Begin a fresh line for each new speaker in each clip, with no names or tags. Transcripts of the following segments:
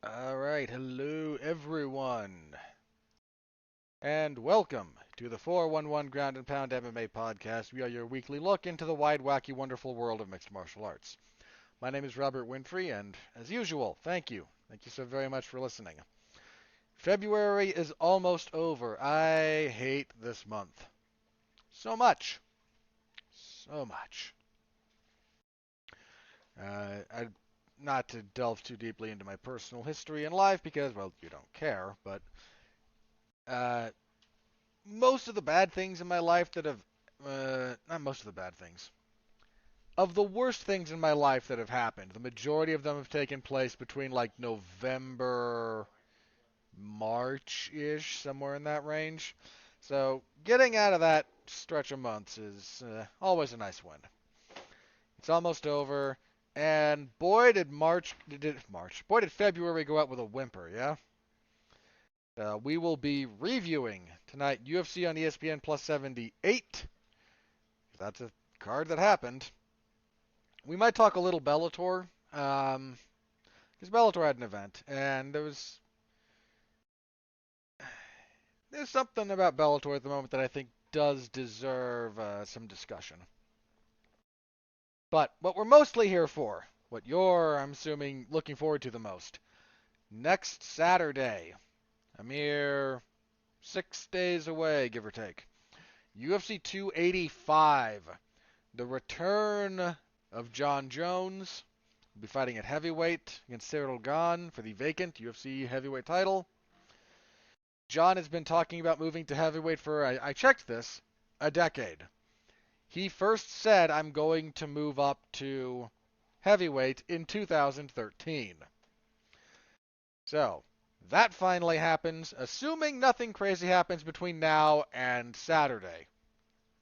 Alright, hello everyone, and welcome to the 411 Ground and Pound MMA podcast. We are your weekly look into the wide, wacky, wonderful world of mixed martial arts. My name is Robert Winfrey, and as usual, thank you. Thank you so very much for listening. February is almost over. I hate this month. So much. So much. I Not to delve too deeply into my personal history and life because, well, you don't care, but uh, most of the bad things in my life that have, not most of the bad things, of the worst things in my life that have happened, the majority of them have taken place between like November, March-ish, somewhere in that range. So getting out of that stretch of months is always a nice win. It's almost over, and boy boy did February go out with a whimper, yeah? We will be reviewing tonight UFC on ESPN Plus 78. That's a card that happened. We might talk a little Bellator, because Bellator had an event, and there's something about Bellator at the moment that I think does deserve some discussion. But what we're mostly here for, what you're, I'm assuming, looking forward to the most, next Saturday, a mere 6 days away, give or take, UFC 285, the return of Jon Jones. Will be fighting at heavyweight against Ciryl Gane for the vacant UFC heavyweight title. Jon has been talking about moving to heavyweight for, I checked this, a decade. He first said, I'm going to move up to heavyweight in 2013. So, that finally happens, assuming nothing crazy happens between now and Saturday.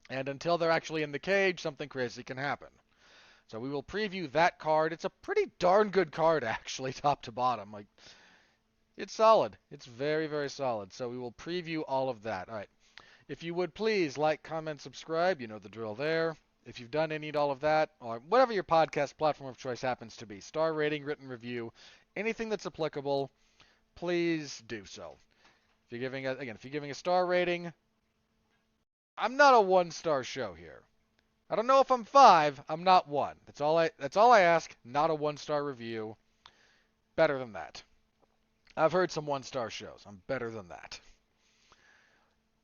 And until they're actually in the cage, something crazy can happen. So we will preview that card. It's a pretty darn good card, actually, top to bottom. Like, it's solid. It's very, very solid. So we will preview all of that. All right. If you would please like, comment, subscribe. You know the drill there. If you've done any and all of that, or whatever your podcast platform of choice happens to be, star rating, written review, anything that's applicable, please do so. If you're giving a star rating, I'm not a one-star show here. I don't know if I'm five. I'm not one. That's all I ask. Not a one-star review. Better than that. I've heard some one-star shows. I'm better than that.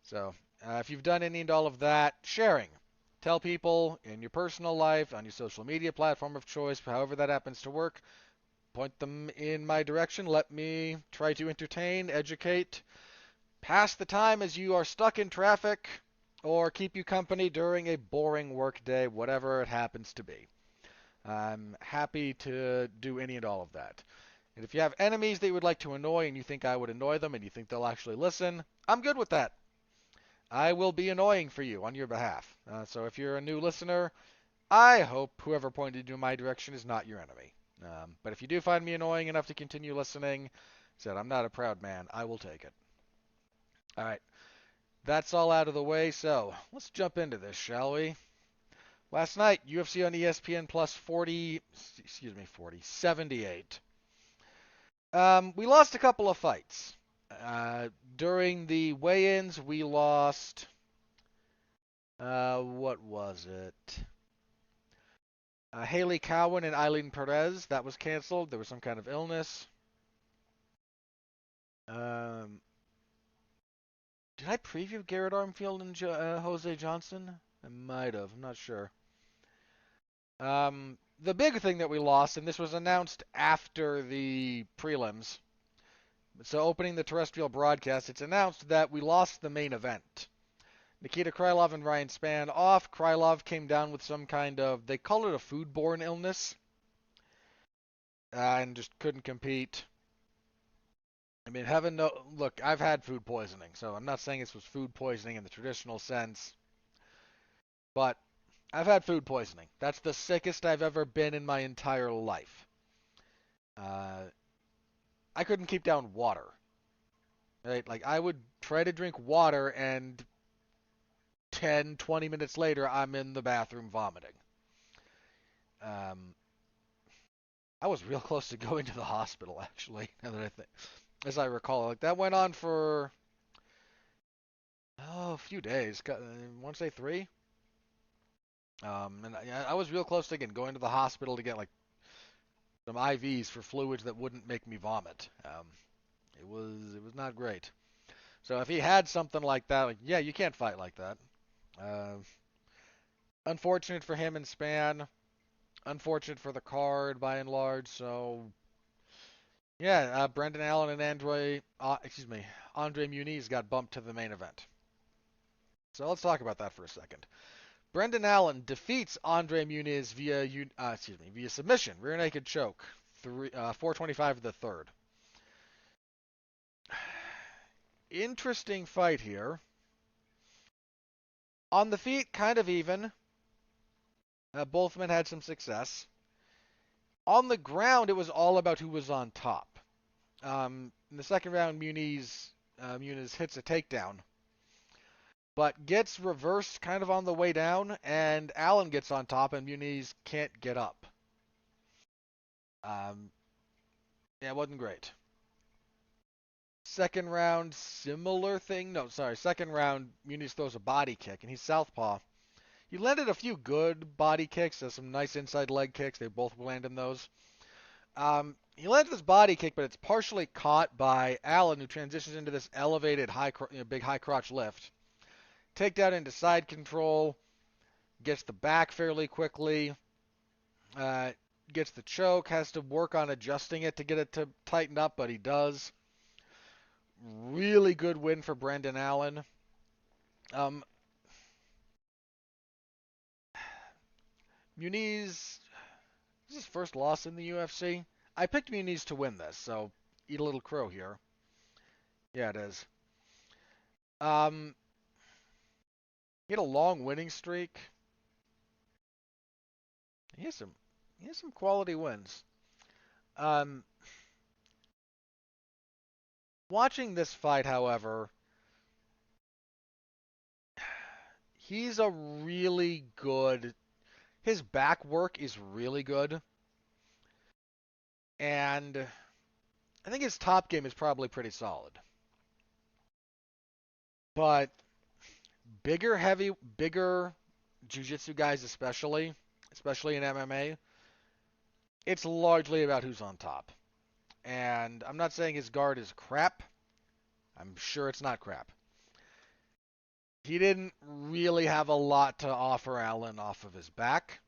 So, if you've done any and all of that, sharing. Tell people in your personal life, on your social media platform of choice, however that happens to work. Point them in my direction. Let me try to entertain, educate, pass the time as you are stuck in traffic, or keep you company during a boring work day, whatever it happens to be. I'm happy to do any and all of that. And if you have enemies that you would like to annoy and you think I would annoy them and you think they'll actually listen, I'm good with that. I will be annoying for you on your behalf. So if you're a new listener, I hope whoever pointed you in my direction is not your enemy. But if you do find me annoying enough to continue listening, said I'm not a proud man, I will take it. All right, that's all out of the way, so let's jump into this, shall we? Last night, UFC on ESPN Plus 78. We lost a couple of fights. During the weigh-ins, we lost. What was it? Haley Cowan and Eileen Perez. That was canceled. There was some kind of illness. Um, did I preview Garrett Armfield and Jose Johnson? I might have. I'm not sure. The big thing that we lost, and this was announced after the prelims, so opening the terrestrial broadcast, it's announced that we lost the main event. Nikita Krylov and Ryan Spann off. Krylov came down with some kind of, they call it a foodborne illness, and just couldn't compete. I mean, heaven no, look, I've had food poisoning, so I'm not saying this was food poisoning in the traditional sense, but I've had food poisoning. That's the sickest I've ever been in my entire life. Uh, I couldn't keep down water. Right? Like, I would try to drink water, and 10, 20 minutes later, I'm in the bathroom vomiting. Um, I was real close to going to the hospital, actually. Now that I think, as I recall, like that went on for a few days. I want to say 3. And I was real close to again going to the hospital to get like some IVs for fluids that wouldn't make me vomit. It was not great. So if he had something like that, like yeah, you can't fight like that. Uh, Unfortunate for him and Span. Unfortunate for the card by and large. So yeah, Brendan Allen and Andre Muniz got bumped to the main event. So let's talk about that for a second. Brendan Allen defeats Andre Muniz via submission, rear naked choke, 425 of the third. Interesting fight here. On the feet, kind of even. Both men had some success. On the ground, it was all about who was on top. In the second round, Muniz hits a takedown, but gets reversed kind of on the way down, and Allen gets on top, and Muniz can't get up. Um, yeah, it wasn't great. Second round, similar thing. No, sorry. Second round, Muniz throws a body kick, and he's southpaw. He landed a few good body kicks, some nice inside leg kicks. They both landed those. He landed this body kick, but it's partially caught by Allen, who transitions into this elevated big high crotch lift. Takedown into side control, gets the back fairly quickly, gets the choke, has to work on adjusting it to get it to tighten up, but he does. Really good win for Brendan Allen. Muniz, this is his first loss in the UFC. I picked Muniz to win this, so eat a little crow here. Yeah, it is. Um, he had a long winning streak. He has some quality wins. Um, Watching this fight, however, he's a really good. His back work is really good, and I think his top game is probably pretty solid. But bigger jiu-jitsu guys, especially in MMA, it's largely about who's on top. And I'm not saying his guard is crap. I'm sure it's not crap. He didn't really have a lot to offer Allen off of his back,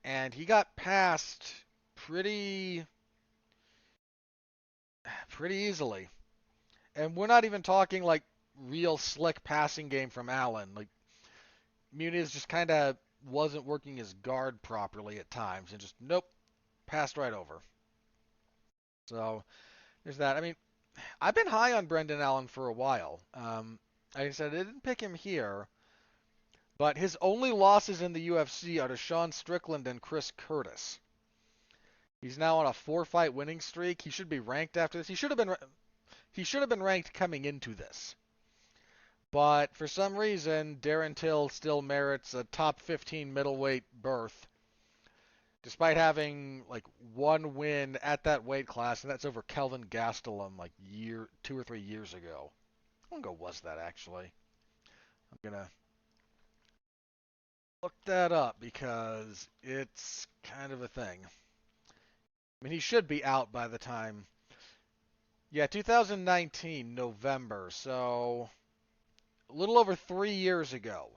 and he got passed pretty pretty easily. And we're not even talking like real slick passing game from Allen. Like Muniz just kind of wasn't working his guard properly at times, and just nope, passed right over. So there's that. I mean, I've been high on Brendan Allen for a while. Like I said, I didn't pick him here, but his only losses in the UFC are to Sean Strickland and Chris Curtis. He's now on a 4-fight winning streak. He should be ranked after this. He should have been ranked coming into this. But for some reason, Darren Till still merits a top 15 middleweight berth, despite having like one win at that weight class, and that's over Kelvin Gastelum like 2 or 3 years ago. How long ago was that actually? I'm gonna look that up because it's kind of a thing. I mean, he should be out by the time. Yeah, 2019 November, so a little over 3 years ago.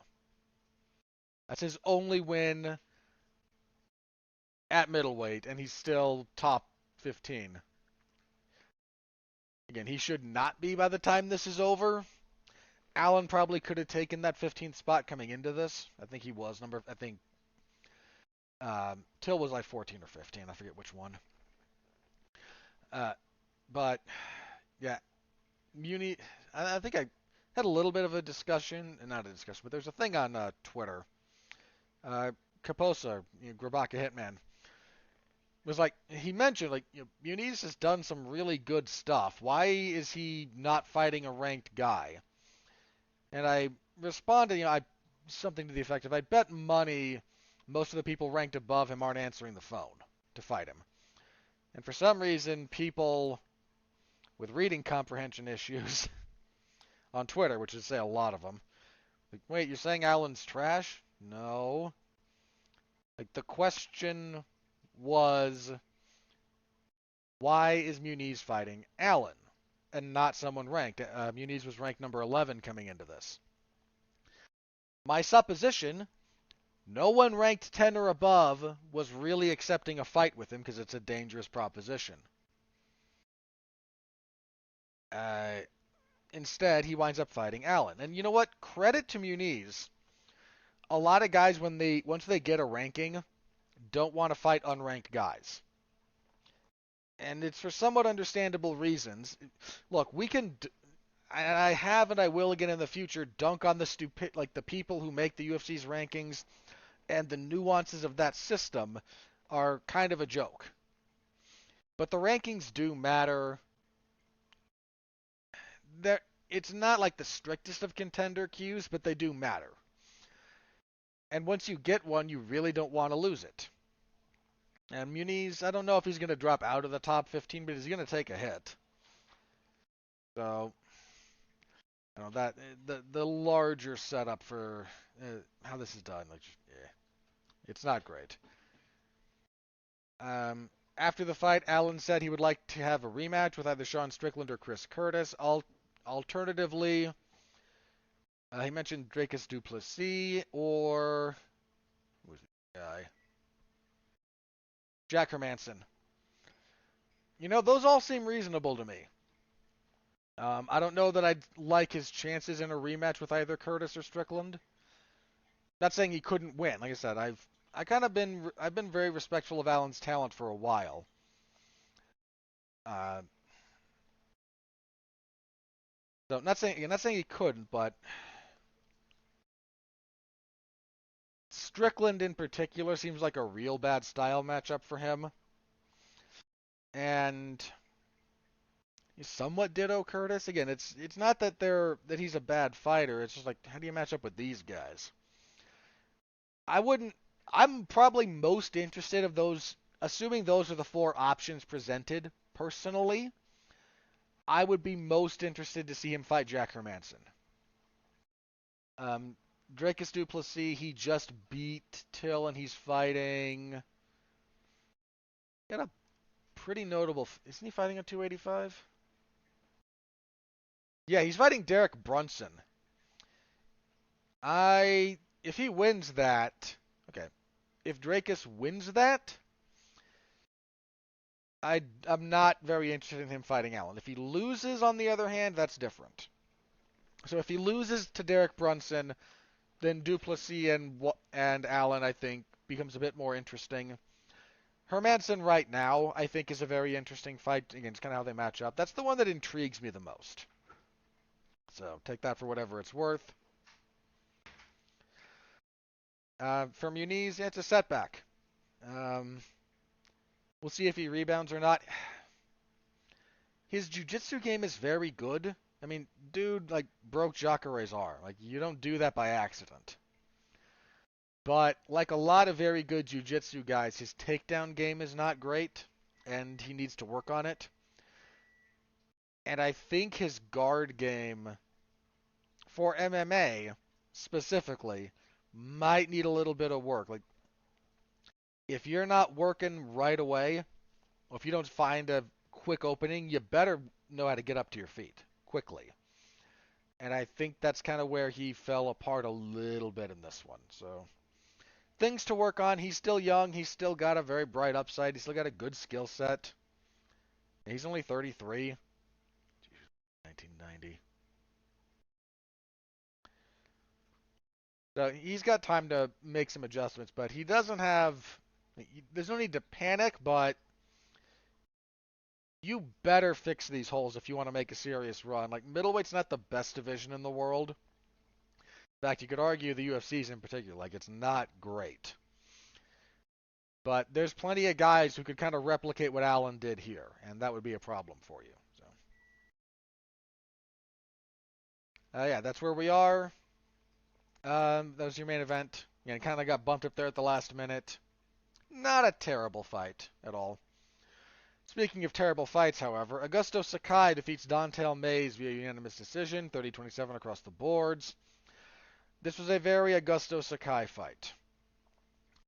That's his only win at middleweight, and he's still top 15. Again, he should not be by the time this is over. Allen probably could have taken that 15th spot coming into this. I think he was number. I think Till was like 14 or 15. I forget which one. Uh, but yeah, Muni. I think I had a little bit of a discussion, not a discussion, but there's a thing on Twitter. Kaposa, Grabaka Hitman, was like he mentioned like Muniz has done some really good stuff. Why is he not fighting a ranked guy? And I responded, something to the effect of I bet money most of the people ranked above him aren't answering the phone to fight him. And for some reason, people with reading comprehension issues on Twitter, which is, say, a lot of them, like, wait, you're saying Allen's trash? No. Like, the question was, why is Muniz fighting Allen and not someone ranked? Muniz was ranked number 11 coming into this. My supposition, no one ranked 10 or above was really accepting a fight with him because it's a dangerous proposition. Uh, Instead, he winds up fighting Allen. And you know what? Credit to Muniz. A lot of guys, once they get a ranking, don't want to fight unranked guys. And it's for somewhat understandable reasons. Look, we can, and I have and I will again in the future, dunk on the people who make the UFC's rankings, and the nuances of that system are kind of a joke. But the rankings do matter. They're, it's not like the strictest of contender cues, but they do matter. And once you get one, you really don't want to lose it. And Muniz, I don't know if he's going to drop out of the top 15, but he's going to take a hit. So, you know, that the larger setup for how this is done, like, yeah, it's not great. After the fight, Allen said he would like to have a rematch with either Sean Strickland or Chris Curtis. Alternatively, he mentioned Dracus du Plessis or who was the guy? Jack Hermanson. You know, those all seem reasonable to me. I don't know that I'd like his chances in a rematch with either Curtis or Strickland. Not saying he couldn't win. Like I said, I've been very respectful of Allen's talent for a while. Uh, so not saying he couldn't, but Strickland in particular seems like a real bad style matchup for him. And somewhat ditto Curtis. Again, it's not that he's a bad fighter. It's just like, how do you match up with these guys? I wouldn't. I'm probably most interested of those, assuming those are the four options presented. Personally, I would be most interested to see him fight Jack Hermanson. Um, Dracus du Plessis, he just beat Till, and he's fighting. Got a pretty notable. Isn't he fighting at 285? Yeah, he's fighting Derek Brunson. If he wins that, okay. If Dracus wins that, I'm not very interested in him fighting Allen. If he loses, on the other hand, that's different. So if he loses to Derek Brunson, then du Plessis and Allen, I think, becomes a bit more interesting. Hermanson right now, I think, is a very interesting fight. Again, it's kind of how they match up. That's the one that intrigues me the most. So take that for whatever it's worth. For Muniz, yeah, it's a setback. We'll see if he rebounds or not. His jiu-jitsu game is very good. I mean, dude, like, broke Jacare's arm. Like, you don't do that by accident. But, like a lot of very good jiu-jitsu guys, his takedown game is not great, and he needs to work on it. And I think his guard game, for MMA specifically, might need a little bit of work. Like, if you're not working right away, or if you don't find a quick opening, you better know how to get up to your feet quickly. And I think that's kind of where he fell apart a little bit in this one. So things to work on. He's still young. He's still got a very bright upside. He's still got a good skill set. He's only 33. 1990. So he's got time to make some adjustments, but he doesn't have. There's no need to panic, but you better fix these holes if you want to make a serious run. Like, middleweight's not the best division in the world. In fact, you could argue the UFC's in particular. Like, it's not great. But there's plenty of guys who could kind of replicate what Allen did here, and that would be a problem for you. So, yeah, that's where we are. That was your main event. Yeah, it kind of got bumped up there at the last minute. Not a terrible fight at all. Speaking of terrible fights, however, Augusto Sakai defeats Don'Tale Mayes via unanimous decision, 30-27 across the boards. This was a very Augusto Sakai fight.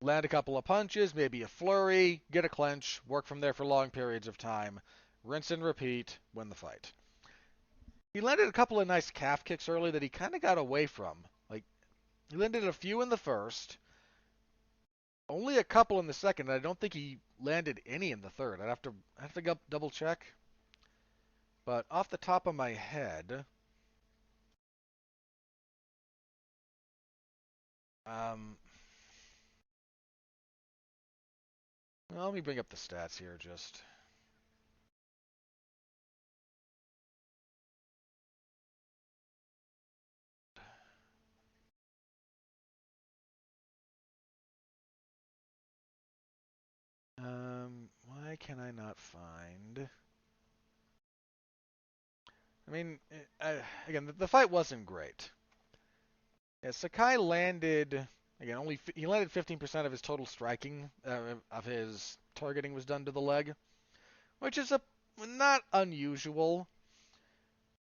Land a couple of punches, maybe a flurry, get a clinch, work from there for long periods of time, rinse and repeat, win the fight. He landed a couple of nice calf kicks early that he kind of got away from. Like, he landed a few in the first, only a couple in the second, and I don't think he landed any in the third. I'd have to double check. But off the top of my head, um, well, let me bring up the stats here just. Why can I not find? I mean, again, the fight wasn't great. Yeah, Sakai landed again he landed 15% of his total striking of his targeting was done to the leg, which is a not unusual.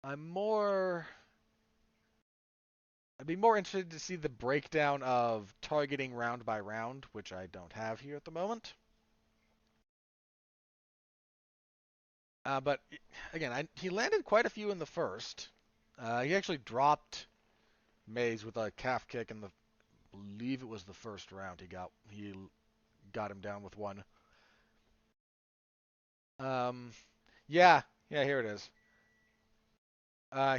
I'm more I'd be more interested to see the breakdown of targeting round by round, which I don't have here at the moment. But again, he landed quite a few in the first. He actually dropped Mays with a calf kick in the believe it was the first round. He got him down with one. Um, yeah, yeah, here it is.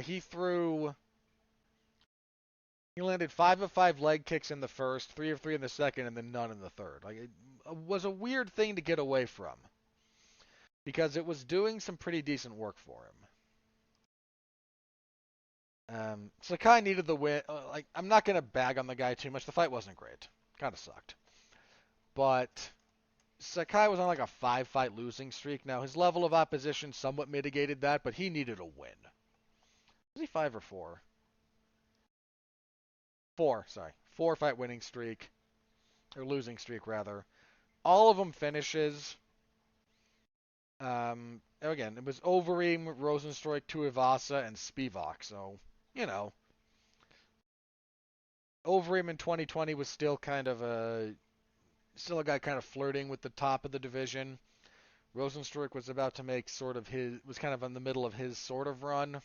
He threw. He landed 5 of 5 leg kicks in the first, 3 of 3 in the second, and then none in the third. Like it was a weird thing to get away from because it was doing some pretty decent work for him. Sakai needed the win. Like I'm not gonna bag on the guy too much. The fight wasn't great. Kind of sucked. But Sakai was on like a 5-fight losing streak. Now his level of opposition somewhat mitigated that, but he needed a win. Was he 5 or 4? 4. Sorry, 4-fight winning streak or losing streak rather. All of them finishes. Again, it was Overeem, Rosenstruik, Tuivasa, and Spivak. So, you know, Overeem in 2020 was still still a guy kind of flirting with the top of the division. Rosenstruik was about to make was kind of in the middle of his sort of run.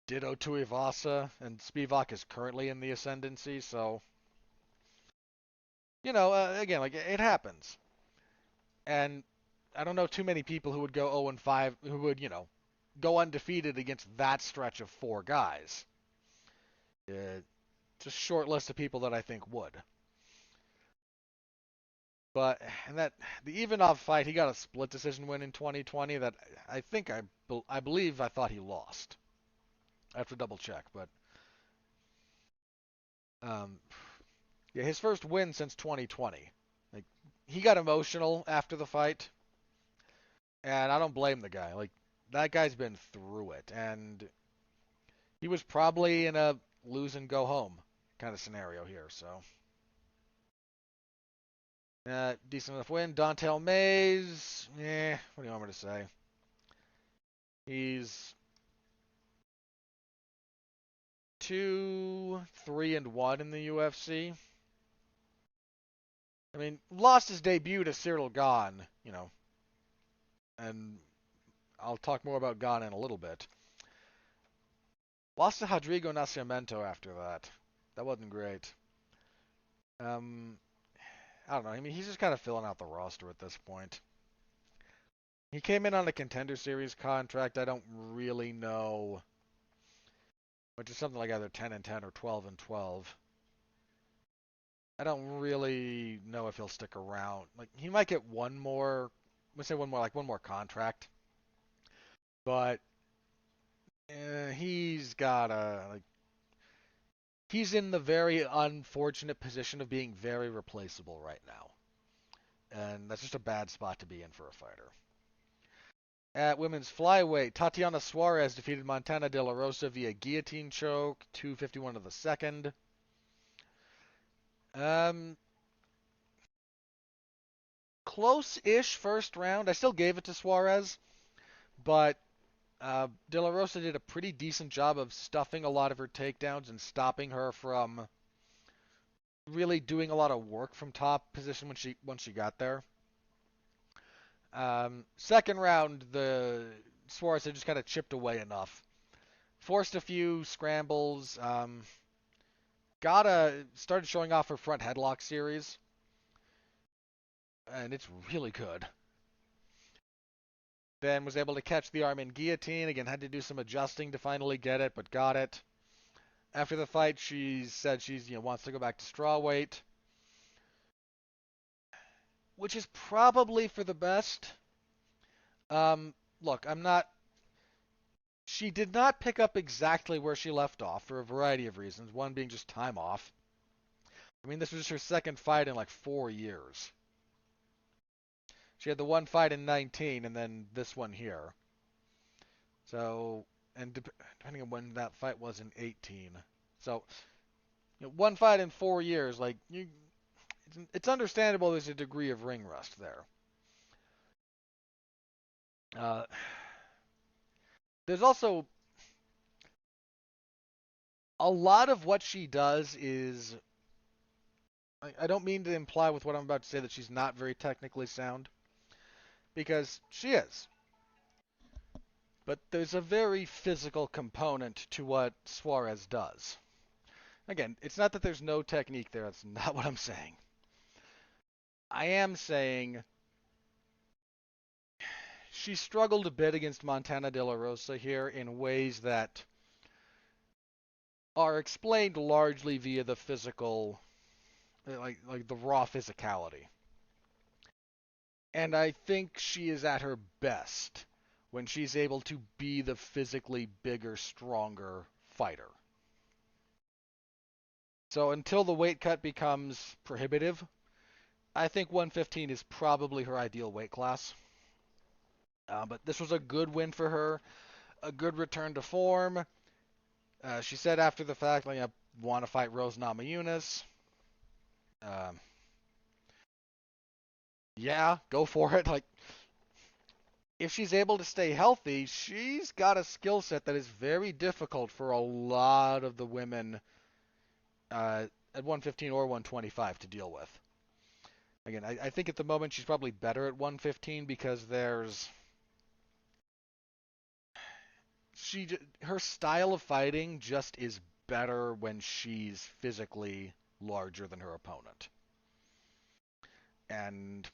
Ditto Tuivasa, and Spivak is currently in the ascendancy. So, again, like it happens. And I don't know too many people who would go 0-5 who would, go undefeated against that stretch of 4 guys. It's a short list of people that I think would. But and that the Ivanov fight, he got a split decision win in 2020 that I believe I thought he lost. I have to double check, but um, yeah, his first win since 2020. Like he got emotional after the fight, and I don't blame the guy. Like that guy's been through it, and he was probably in a lose and go home kind of scenario here. So decent enough win. Don'Tale Mayes, what do you want me to say? He's 2-3-1 in the UFC. I mean, lost his debut to Ciryl Gane, and I'll talk more about Gane in a little bit. Lost to Rodrigo Nascimento after that. That wasn't great. I don't know. I mean, he's just kind of filling out the roster at this point. He came in on a Contender Series contract. I don't really know, which is something like either 10-10 or 12-12. I don't really know if he'll stick around. Like he might get one more, let's say one more contract, but he's got he's in the very unfortunate position of being very replaceable right now, and that's just a bad spot to be in for a fighter. At women's flyweight, Tatiana Suarez defeated Montana De La Rosa via guillotine choke, 2:51 of the second. close-ish first round. I still gave it to Suarez, but De La Rosa did a pretty decent job of stuffing a lot of her takedowns and stopping her from really doing a lot of work from top position when once she got there. Second round, the Suarez had just kind of chipped away enough, forced a few scrambles, started showing off her front headlock series, and it's really good. Then was able to catch the arm in guillotine. Again, had to do some adjusting to finally get it, but got it. After the fight, she said she's wants to go back to strawweight, which is probably for the best. Look, I'm not. She did not pick up exactly where she left off for a variety of reasons. One being just time off. I mean, this was her second fight in like 4 years. She had the one fight in 19, and then this one here. So, and depending on when that fight was in 18. So, one fight in 4 years, like it's understandable there's a degree of ring rust there. Uh, there's also a lot of what she does is. I don't mean to imply with what I'm about to say that she's not very technically sound, because she is. But there's a very physical component to what Suarez does. Again, it's not that there's no technique there. That's not what I'm saying. I am saying she struggled a bit against Montana De La Rosa here in ways that are explained largely via the physical, like the raw physicality. And I think she is at her best when she's able to be the physically bigger, stronger fighter. So until the weight cut becomes prohibitive, I think 115 is probably her ideal weight class. But this was a good win for her, a good return to form. She said after the fact, like, I want to fight Rose Namajunas. Um, yeah, go for it. Like, if she's able to stay healthy, she's got a skill set that is very difficult for a lot of the women at 115 or 125 to deal with. Again, I think at the moment she's probably better at 115 because her style of fighting just is better when she's physically larger than her opponent. And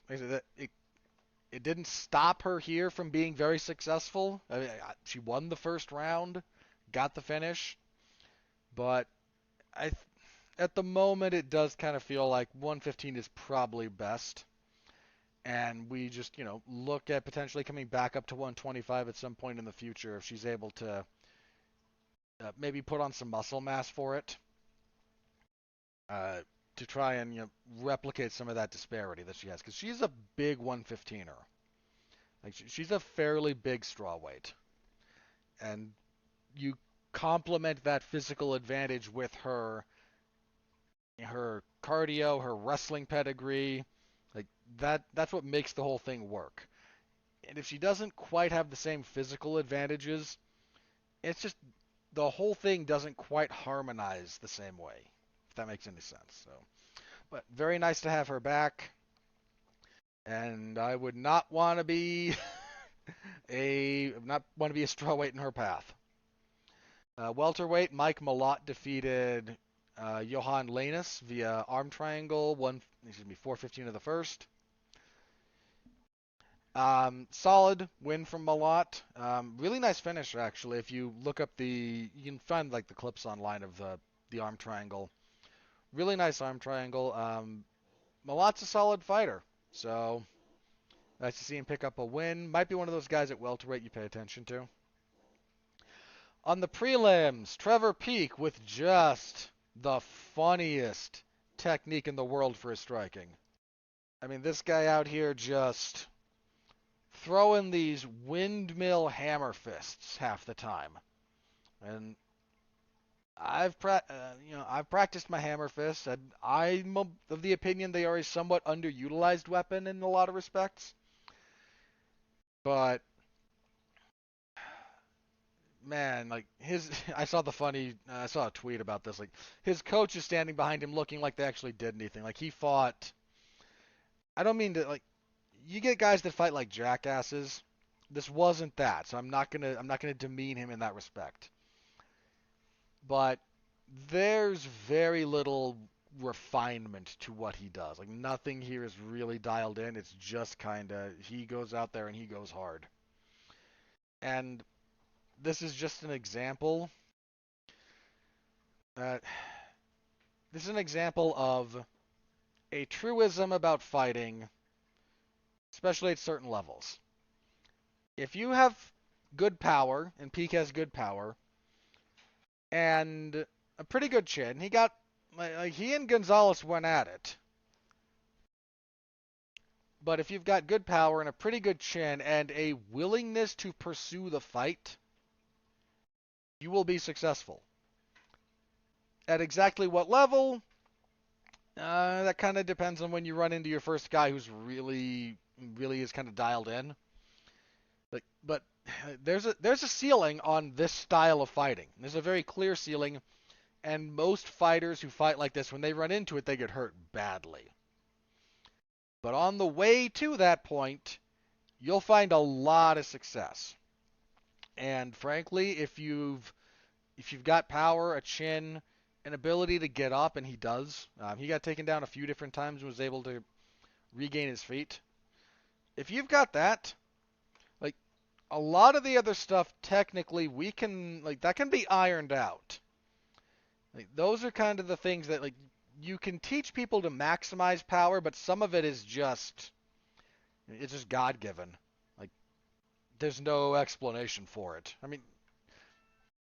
it didn't stop her here from being very successful. I mean, she won the first round, got the finish, but I at the moment it does kind of feel like 115 is probably best. And we just, look at potentially coming back up to 125 at some point in the future if she's able to maybe put on some muscle mass for it, uh, to try and replicate some of that disparity that she has, because she's a big 115er. Like she's a fairly big straw weight, and you complement that physical advantage with her cardio, her wrestling pedigree, like that's what makes the whole thing work. And if she doesn't quite have the same physical advantages, it's just the whole thing doesn't quite harmonize the same way, if that makes any sense. So, but very nice to have her back. And I would not want to be a strawweight in her path. Welterweight, Mike Malott defeated Johan Lanus via arm triangle, 4:15 of the first. Solid win from Malott. Really nice finish, actually. If you look up you can find like the clips online of the arm triangle. Really nice arm triangle. Malott's a solid fighter, so nice to see him pick up a win. Might be one of those guys at welterweight you pay attention to. On the prelims, Trevor Peek with just the funniest technique in the world for his striking. I mean, this guy out here just throwing these windmill hammer fists half the time. And I've practiced my hammer fists, and I'm of the opinion they are a somewhat underutilized weapon in a lot of respects. But man, like his, I saw a tweet about this. Like his coach is standing behind him, looking like they actually did anything. Like he fought. I don't mean to like. You get guys that fight like jackasses. This wasn't that, so I'm not gonna demean him in that respect. But there's very little refinement to what he does. Like nothing here is really dialed in. It's just kind of he goes out there and he goes hard. And this is just an example. Uh, this is an example of a truism about fighting, especially at certain levels. If you have good power, and Peak has good power, and a pretty good chin, he and Gonzalez went at it. But if you've got good power and a pretty good chin and a willingness to pursue the fight, you will be successful. At exactly what level, that kind of depends on when you run into your first guy who's really is kind of dialed in. But there's a ceiling on this style of fighting. There's a very clear ceiling, and most fighters who fight like this, when they run into it, they get hurt badly. But on the way to that point, you'll find a lot of success. And frankly, if you've got power, a chin, an ability to get up, and he does. He got taken down a few different times and was able to regain his feet. If you've got that, like a lot of the other stuff, technically, we can like that can be ironed out. Like those are kind of the things that like you can teach people to maximize power, but some of it is just it's just God given. Like there's no explanation for it. I mean,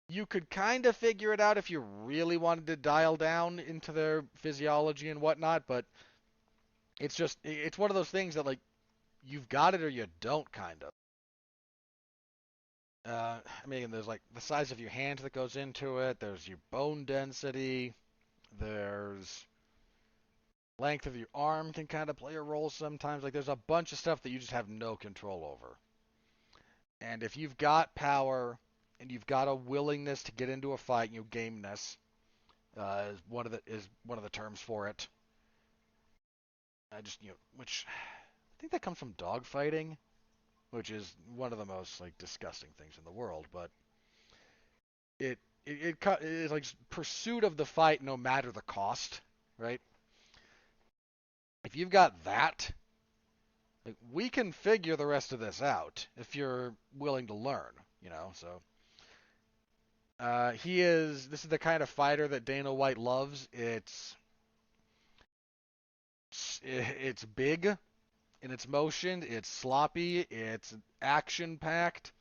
you could kind of figure it out if you really wanted to dial down into their physiology and whatnot, but it's one of those things that like you've got it or you don't kind of. I mean, there's like the size of your hand that goes into it. There's your bone density. There's length of your arm can kind of play a role sometimes. Like there's a bunch of stuff that you just have no control over. And if you've got power and you've got a willingness to get into a fight, gameness is one of the terms for it. Which I think that comes from dogfighting, which is one of the most like disgusting things in the world. But it's like pursuit of the fight, no matter the cost, right? If you've got that, like, we can figure the rest of this out if you're willing to learn, So this is the kind of fighter that Dana White loves. It's big in its motion. It's sloppy. It's action packed.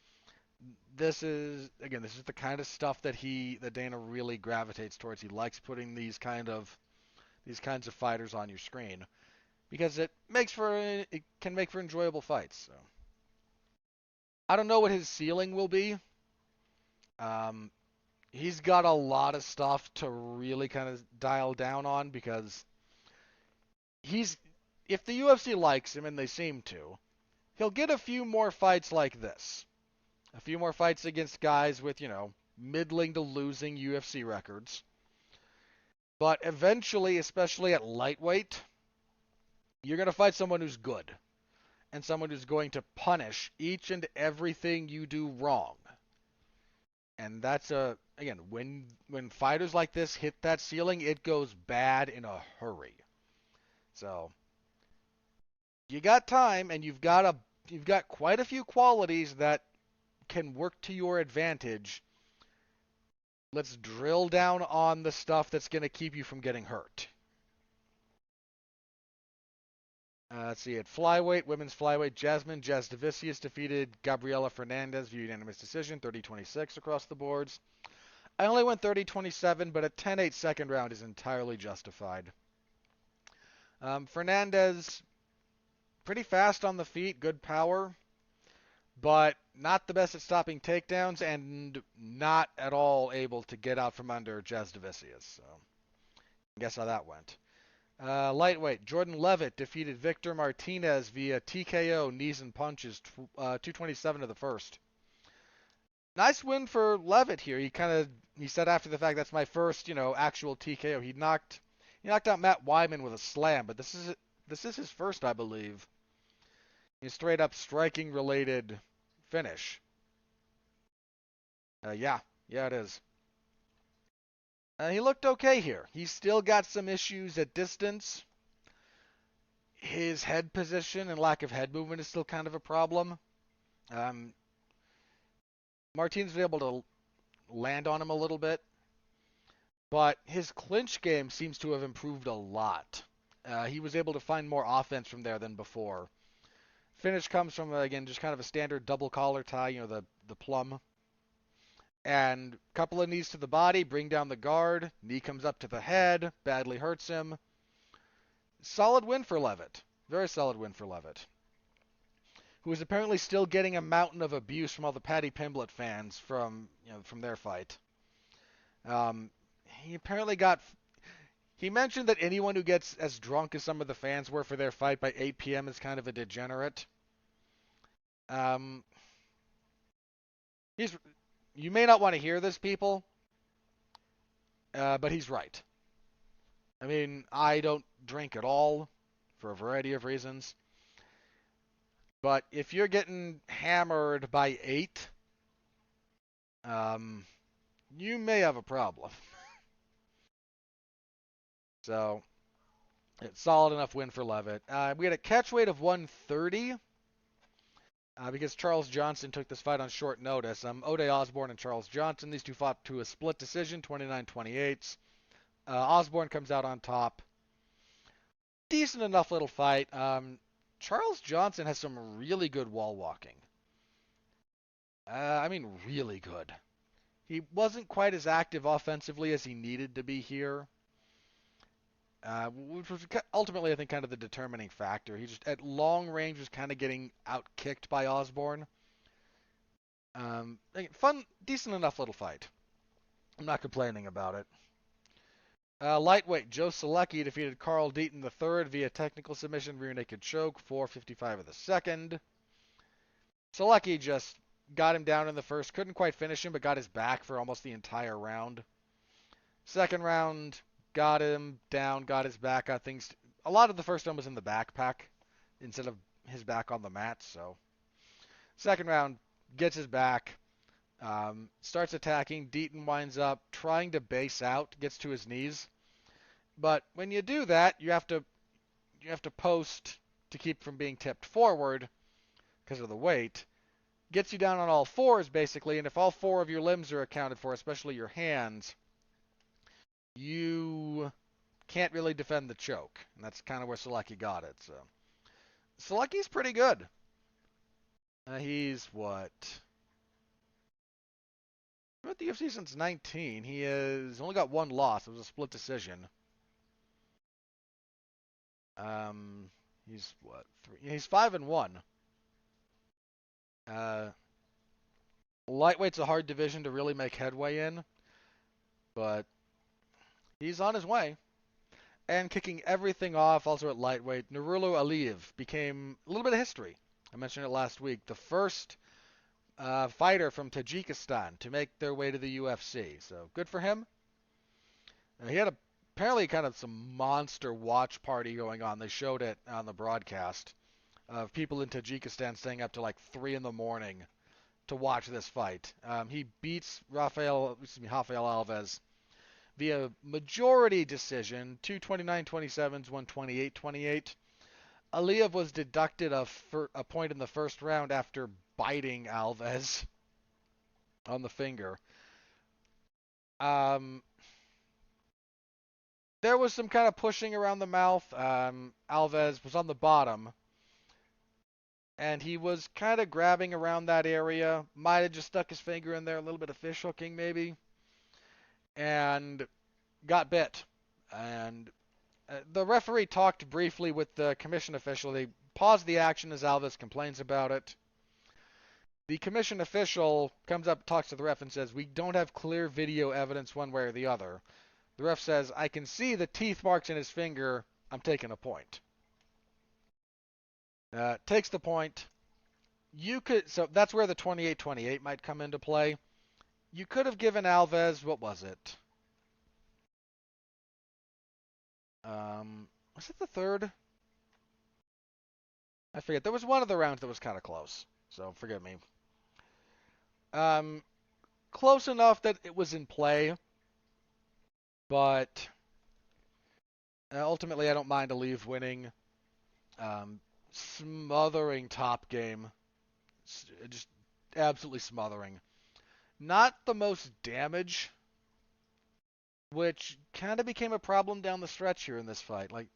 This is the kind of stuff that Dana really gravitates towards. He likes putting these kinds of fighters on your screen because it can make for enjoyable fights. So I don't know what his ceiling will be. Um, he's got a lot of stuff to really kind of dial down on because he's if the UFC likes him and they seem to, he'll get a few more fights like this. A few more fights against guys with, middling to losing UFC records. But eventually, especially at lightweight, you're going to fight someone who's good and someone who's going to punish each and everything you do wrong. And again, when fighters like this hit that ceiling, it goes bad in a hurry. So, you got time and you've got quite a few qualities that can work to your advantage. Let's drill down on the stuff that's going to keep you from getting hurt. Let's see. At flyweight, women's flyweight, Jasmine Jasdavicius defeated Gabriela Fernandez via unanimous decision, 30-26 across the boards. I only went 30-27, but a 10-8 second round is entirely justified. Fernandez, pretty fast on the feet, good power, but not the best at stopping takedowns and not at all able to get out from under Jasdovicius. So, guess how that went. Lightweight, Jordan Levitt defeated Victor Martinez via TKO, knees and punches, 227 to the first. Nice win for Levitt here. He said after the fact, that's my first, actual TKO. He knocked out Matt Wyman with a slam, but this is his first, I believe. A straight up striking related finish. Yeah, it is. He looked okay here. He's still got some issues at distance. His head position and lack of head movement is still kind of a problem. Martinez was able to land on him a little bit, but his clinch game seems to have improved a lot. He was able to find more offense from there than before. Finish comes from, again, just kind of a standard double collar tie, the plum. And a couple of knees to the body, bring down the guard. Knee comes up to the head, badly hurts him. Solid win for Levitt. Very solid win for Levitt, who is apparently still getting a mountain of abuse from all the Paddy Pimblett fans from their fight. He apparently He mentioned that anyone who gets as drunk as some of the fans were for their fight by 8 p.m. is kind of a degenerate. You may not want to hear this, people, but he's right. I mean, I don't drink at all for a variety of reasons. But if you're getting hammered by 8, you may have a problem. So, it's solid enough win for Levitt. We had a catch weight of 130 because Charles Johnson took this fight on short notice. Ode Osborne and Charles Johnson, these two fought to a split decision, 29-28. Osborne comes out on top. Decent enough little fight. Charles Johnson has some really good wall walking. I mean, really good. He wasn't quite as active offensively as he needed to be here, which was ultimately, I think, kind of the determining factor. He just, at long range, was kind of getting out-kicked by Osborne. Fun, decent enough little fight. I'm not complaining about it. Lightweight, Joe Selecki defeated Carl Deaton III via technical submission, rear naked choke, 4:55 of the second. Selecki just got him down in the first, couldn't quite finish him, but got his back for almost the entire round. Second round, got him down, got his back, got things. A lot of the first one was in the backpack instead of his back on the mat, so. Second round, gets his back, starts attacking. Deaton winds up trying to base out, gets to his knees. But when you do that, you have to post to keep from being tipped forward because of the weight. Gets you down on all fours, basically, and if all 4 of your limbs are accounted for, especially your hands, you can't really defend the choke. And that's kind of where Selecki got it. So Selecki's pretty good. He's what? Been at the UFC since 19. He has only got 1 loss. It was a split decision. He's what? 3. He's 5-1. Lightweight's a hard division to really make headway in, but he's on his way. And kicking everything off, also at lightweight, Nurullo Aliyev became a little bit of history. I mentioned it last week. The first fighter from Tajikistan to make their way to the UFC. So good for him. He had apparently kind of some monster watch party going on. They showed it on the broadcast of people in Tajikistan staying up to like 3 in the morning to watch this fight. He beats Rafael Alves via majority decision, 229-27, 128-28. Aliyev was deducted a point in the first round after biting Alves on the finger. There was some kind of pushing around the mouth. Alves was on the bottom, and he was kind of grabbing around that area. Might have just stuck his finger in there, a little bit of fish hooking maybe, and got bit. And the referee talked briefly with the commission official. They paused the action as Alves complains about it. The commission official comes up, talks to the ref, and says, "We don't have clear video evidence one way or the other." The ref says, "I can see the teeth marks in his finger. I'm taking a point." Takes the point. So that's where the 28-28 might come into play. You could have given Alves, what was it? Was it the third? I forget. There was one of the rounds that was kind of close, so forgive me. Um, Close enough that it was in play, but ultimately I don't mind Aleve winning. Smothering top game. Just absolutely smothering. Not the most damage, which kind of became a problem down the stretch here in this fight. Like,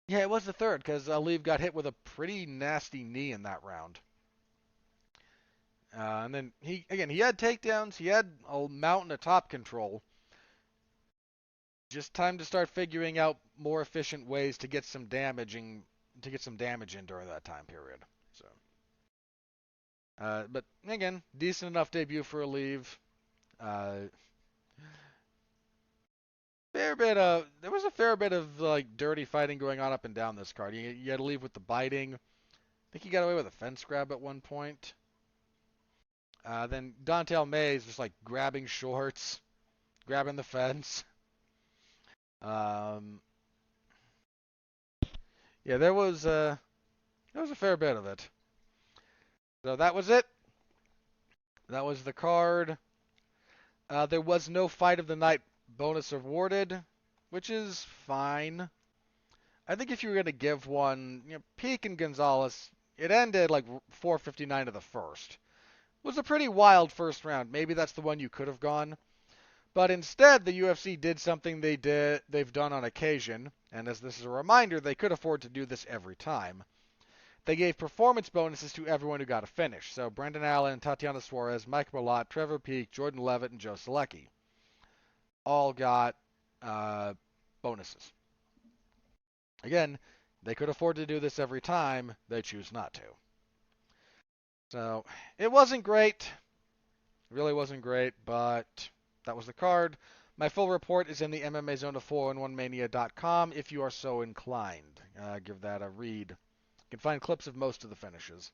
yeah, it was the third because Aleve got hit with a pretty nasty knee in that round. And then he had takedowns, he had a mountain of top control. Just time to start figuring out more efficient ways to get some damage in during that time period. So, but again, decent enough debut for Aleve. Uh, there was a fair bit of like dirty fighting going on up and down this card. You had to leave with the biting. I think he got away with a fence grab at one point. Then Dontel Mays just like grabbing shorts, grabbing the fence. Um, yeah, there was a fair bit of it. So that was it. That was the card. There was no fight of the night bonus awarded, which is fine. I think if you were going to give one, Peak and Gonzalez, it ended like 4:59 of the first. It was a pretty wild first round. Maybe that's the one you could have gone. But instead, the UFC did something they've done on occasion, and as this is a reminder, they could afford to do this every time. They gave performance bonuses to everyone who got a finish. So Brendan Allen, Tatiana Suarez, Mike Malott, Trevor Peek, Jordan Levitt, and Joe Selecki all got bonuses. Again, they could afford to do this every time. They choose not to. So it wasn't great. It really wasn't great, but that was the card. My full report is in the MMA Zone of 411mania.com if you are so inclined. Give that a read. You can find clips of most of the finishes.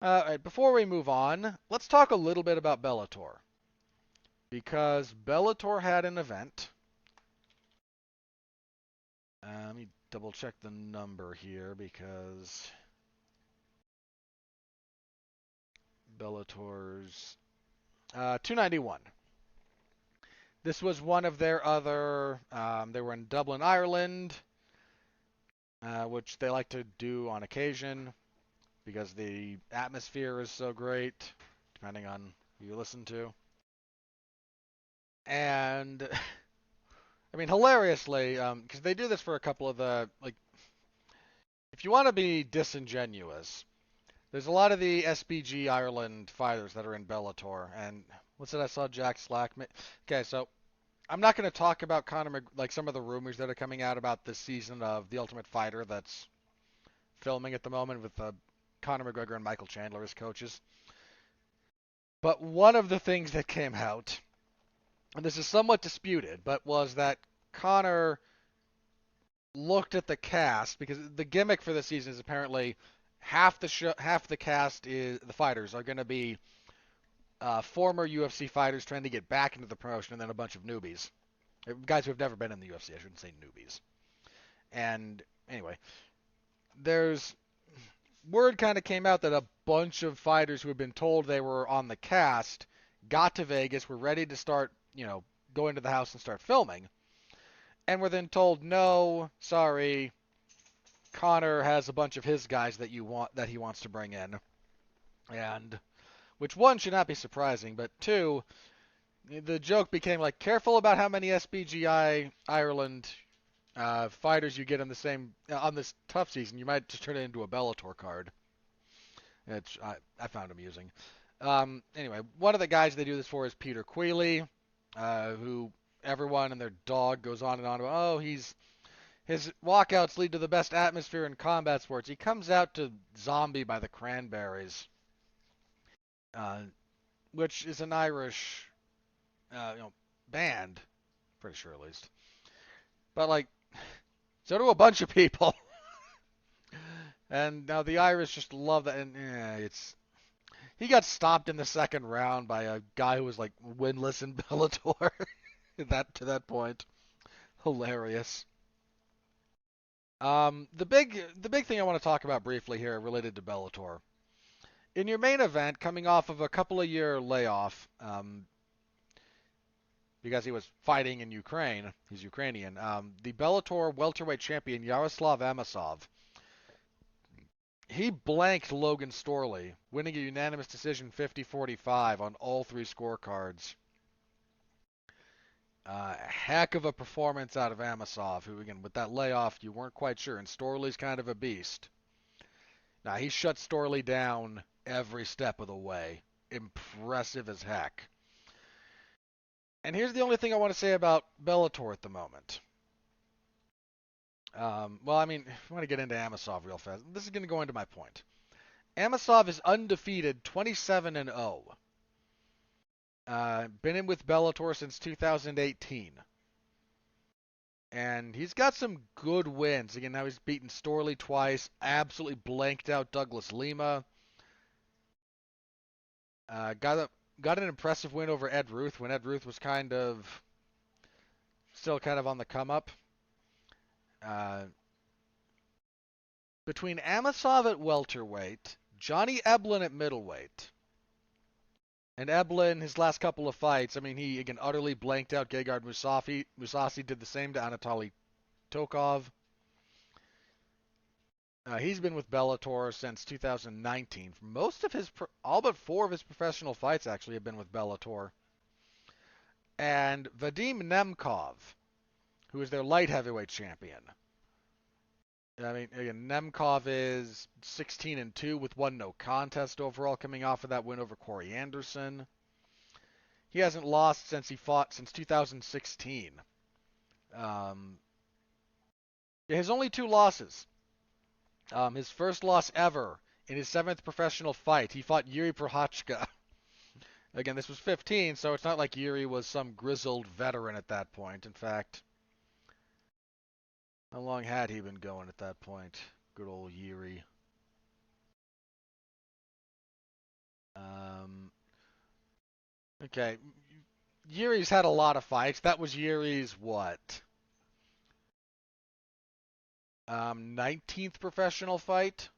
All right, before we move on, let's talk a little bit about Bellator. Because Bellator had an event. Let me double check the number here because Bellator's 291. This was one of their other. They were in Dublin, Ireland, which they like to do on occasion because the atmosphere is so great, depending on who you listen to. And I mean, hilariously, because they do this for a couple of the like. If you want to be disingenuous, there's a lot of the SBG Ireland fighters that are in Bellator, and what's it I saw Jack Slack? Okay, so I'm not going to talk about like some of the rumors that are coming out about this season of The Ultimate Fighter that's filming at the moment with Conor McGregor and Michael Chandler as coaches. But one of the things that came out, and this is somewhat disputed, but was that Conor looked at the cast because the gimmick for the season is apparently half the cast is the fighters are going to be former UFC fighters trying to get back into the promotion, and then a bunch of newbies, guys who have never been in the UFC. I shouldn't say newbies. And anyway, there's word kind of came out that a bunch of fighters who had been told they were on the cast got to Vegas, were ready to start, go into the house and start filming, and were then told, no, sorry, Conor has a bunch of his guys that he wants to bring in, and which one should not be surprising, but two, the joke became like, careful about how many SBGI Ireland fighters you get on this tough season. You might just turn it into a Bellator card. I found amusing. Anyway, one of the guys they do this for is Peter Queally, who everyone and their dog goes on and on about. Oh, His walkouts lead to the best atmosphere in combat sports. He comes out to Zombie by the Cranberries, uh, which is an Irish, band, pretty sure at least. But like, so do a bunch of people, and now the Irish just love that. And it's he got stopped in the second round by a guy who was like winless in Bellator. That to that point, hilarious. The big thing I want to talk about briefly here related to Bellator. In your main event, coming off of a couple of year layoff, because he was fighting in Ukraine, he's Ukrainian. The Bellator welterweight champion Yaroslav Amosov, he blanked Logan Storley, winning a unanimous decision 50-45 on all three scorecards. Heck of a performance out of Amosov, who again with that layoff you weren't quite sure, and Storley's kind of a beast. Now he shut Storley down every step of the way. Impressive as heck. And here's the only thing I want to say about Bellator at the moment. Well, I mean, if I want to get into Amosov real fast, this is going to go into my point. Amosov is undefeated, 27-0. Been in with Bellator since 2018. And he's got some good wins. Again, now he's beaten Storley twice, absolutely blanked out Douglas Lima. Got an impressive win over Ed Ruth when Ed Ruth was still kind of on the come up. Uh, Between Amosov at welterweight, Johnny Eblen at middleweight, and Eblen, his last couple of fights, I mean, he again utterly blanked out Gegard Mousasi. Mousasi did the same to Anatoly Tokov. He's been with Bellator since 2019. All but four of his professional fights actually have been with Bellator. And Vadim Nemkov, who is their light heavyweight champion. I mean, again, Nemkov is 16-2 with one no contest overall, coming off of that win over Corey Anderson. He hasn't lost since he fought since 2016. His only two losses. His first loss ever in his seventh professional fight, he fought Yuri Prochazka. Again, this was 15, so it's not like Yuri was some grizzled veteran at that point. In fact, how long had he been going at that point? Good old Yuri. Okay. Yuri's had a lot of fights. That was Yuri's what? 19th professional fight?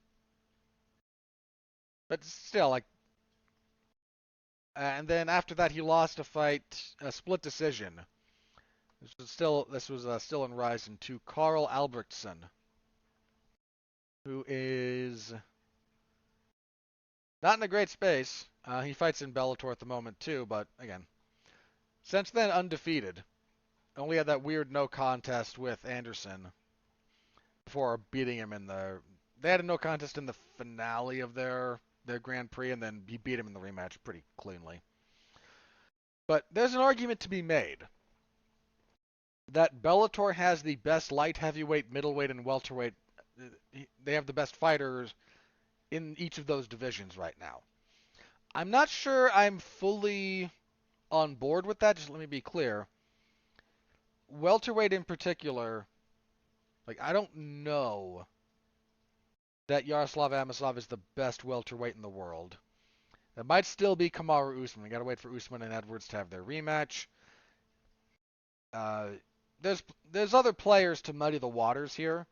But still, like, and then after that he lost a fight, a split decision. This was still in Ryzen to Carl Albrechtsen, who is not in a great space. He fights in Bellator at the moment too, but again, since then undefeated. Only had that weird no contest with Anderson before beating him in the. They had a no contest in the finale of their Grand Prix, and then he beat him in the rematch pretty cleanly. But there's an argument to be made that Bellator has the best light heavyweight, middleweight, and welterweight. They have the best fighters in each of those divisions right now. I'm not sure I'm fully on board with that. Just let me be clear. Welterweight in particular, like I don't know that Yaroslav Amosov is the best welterweight in the world. That might still be Kamaru Usman. We gotta wait for Usman and Edwards to have their rematch. Uh, there's other players to muddy the waters here,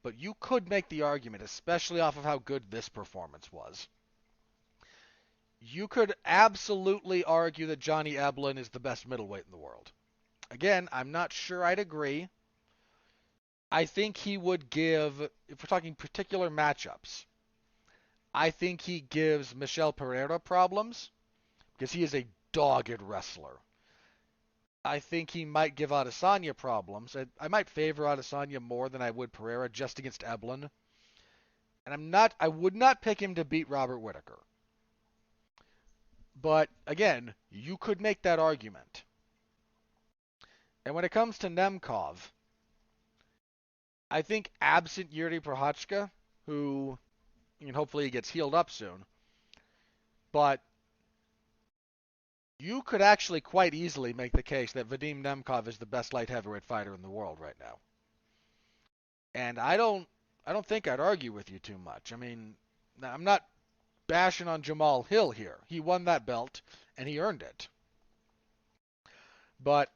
but you could make the argument, especially off of how good this performance was. You could absolutely argue that Johnny Eblen is the best middleweight in the world. Again, I'm not sure I'd agree. I think he would give, if we're talking particular matchups, I think he gives Michel Pereira problems because he is a dogged wrestler. I think he might give Adesanya problems. I might favor Adesanya more than I would Pereira just against Eblen. And I would not pick him to beat Robert Whittaker. But again, you could make that argument. And when it comes to Nemkov, I think absent Yuri Prochazka, who hopefully he gets healed up soon, but you could actually quite easily make the case that Vadim Nemkov is the best light heavyweight fighter in the world right now. And I don't think I'd argue with you too much. I mean, I'm not bashing on Jamal Hill here. He won that belt and he earned it. But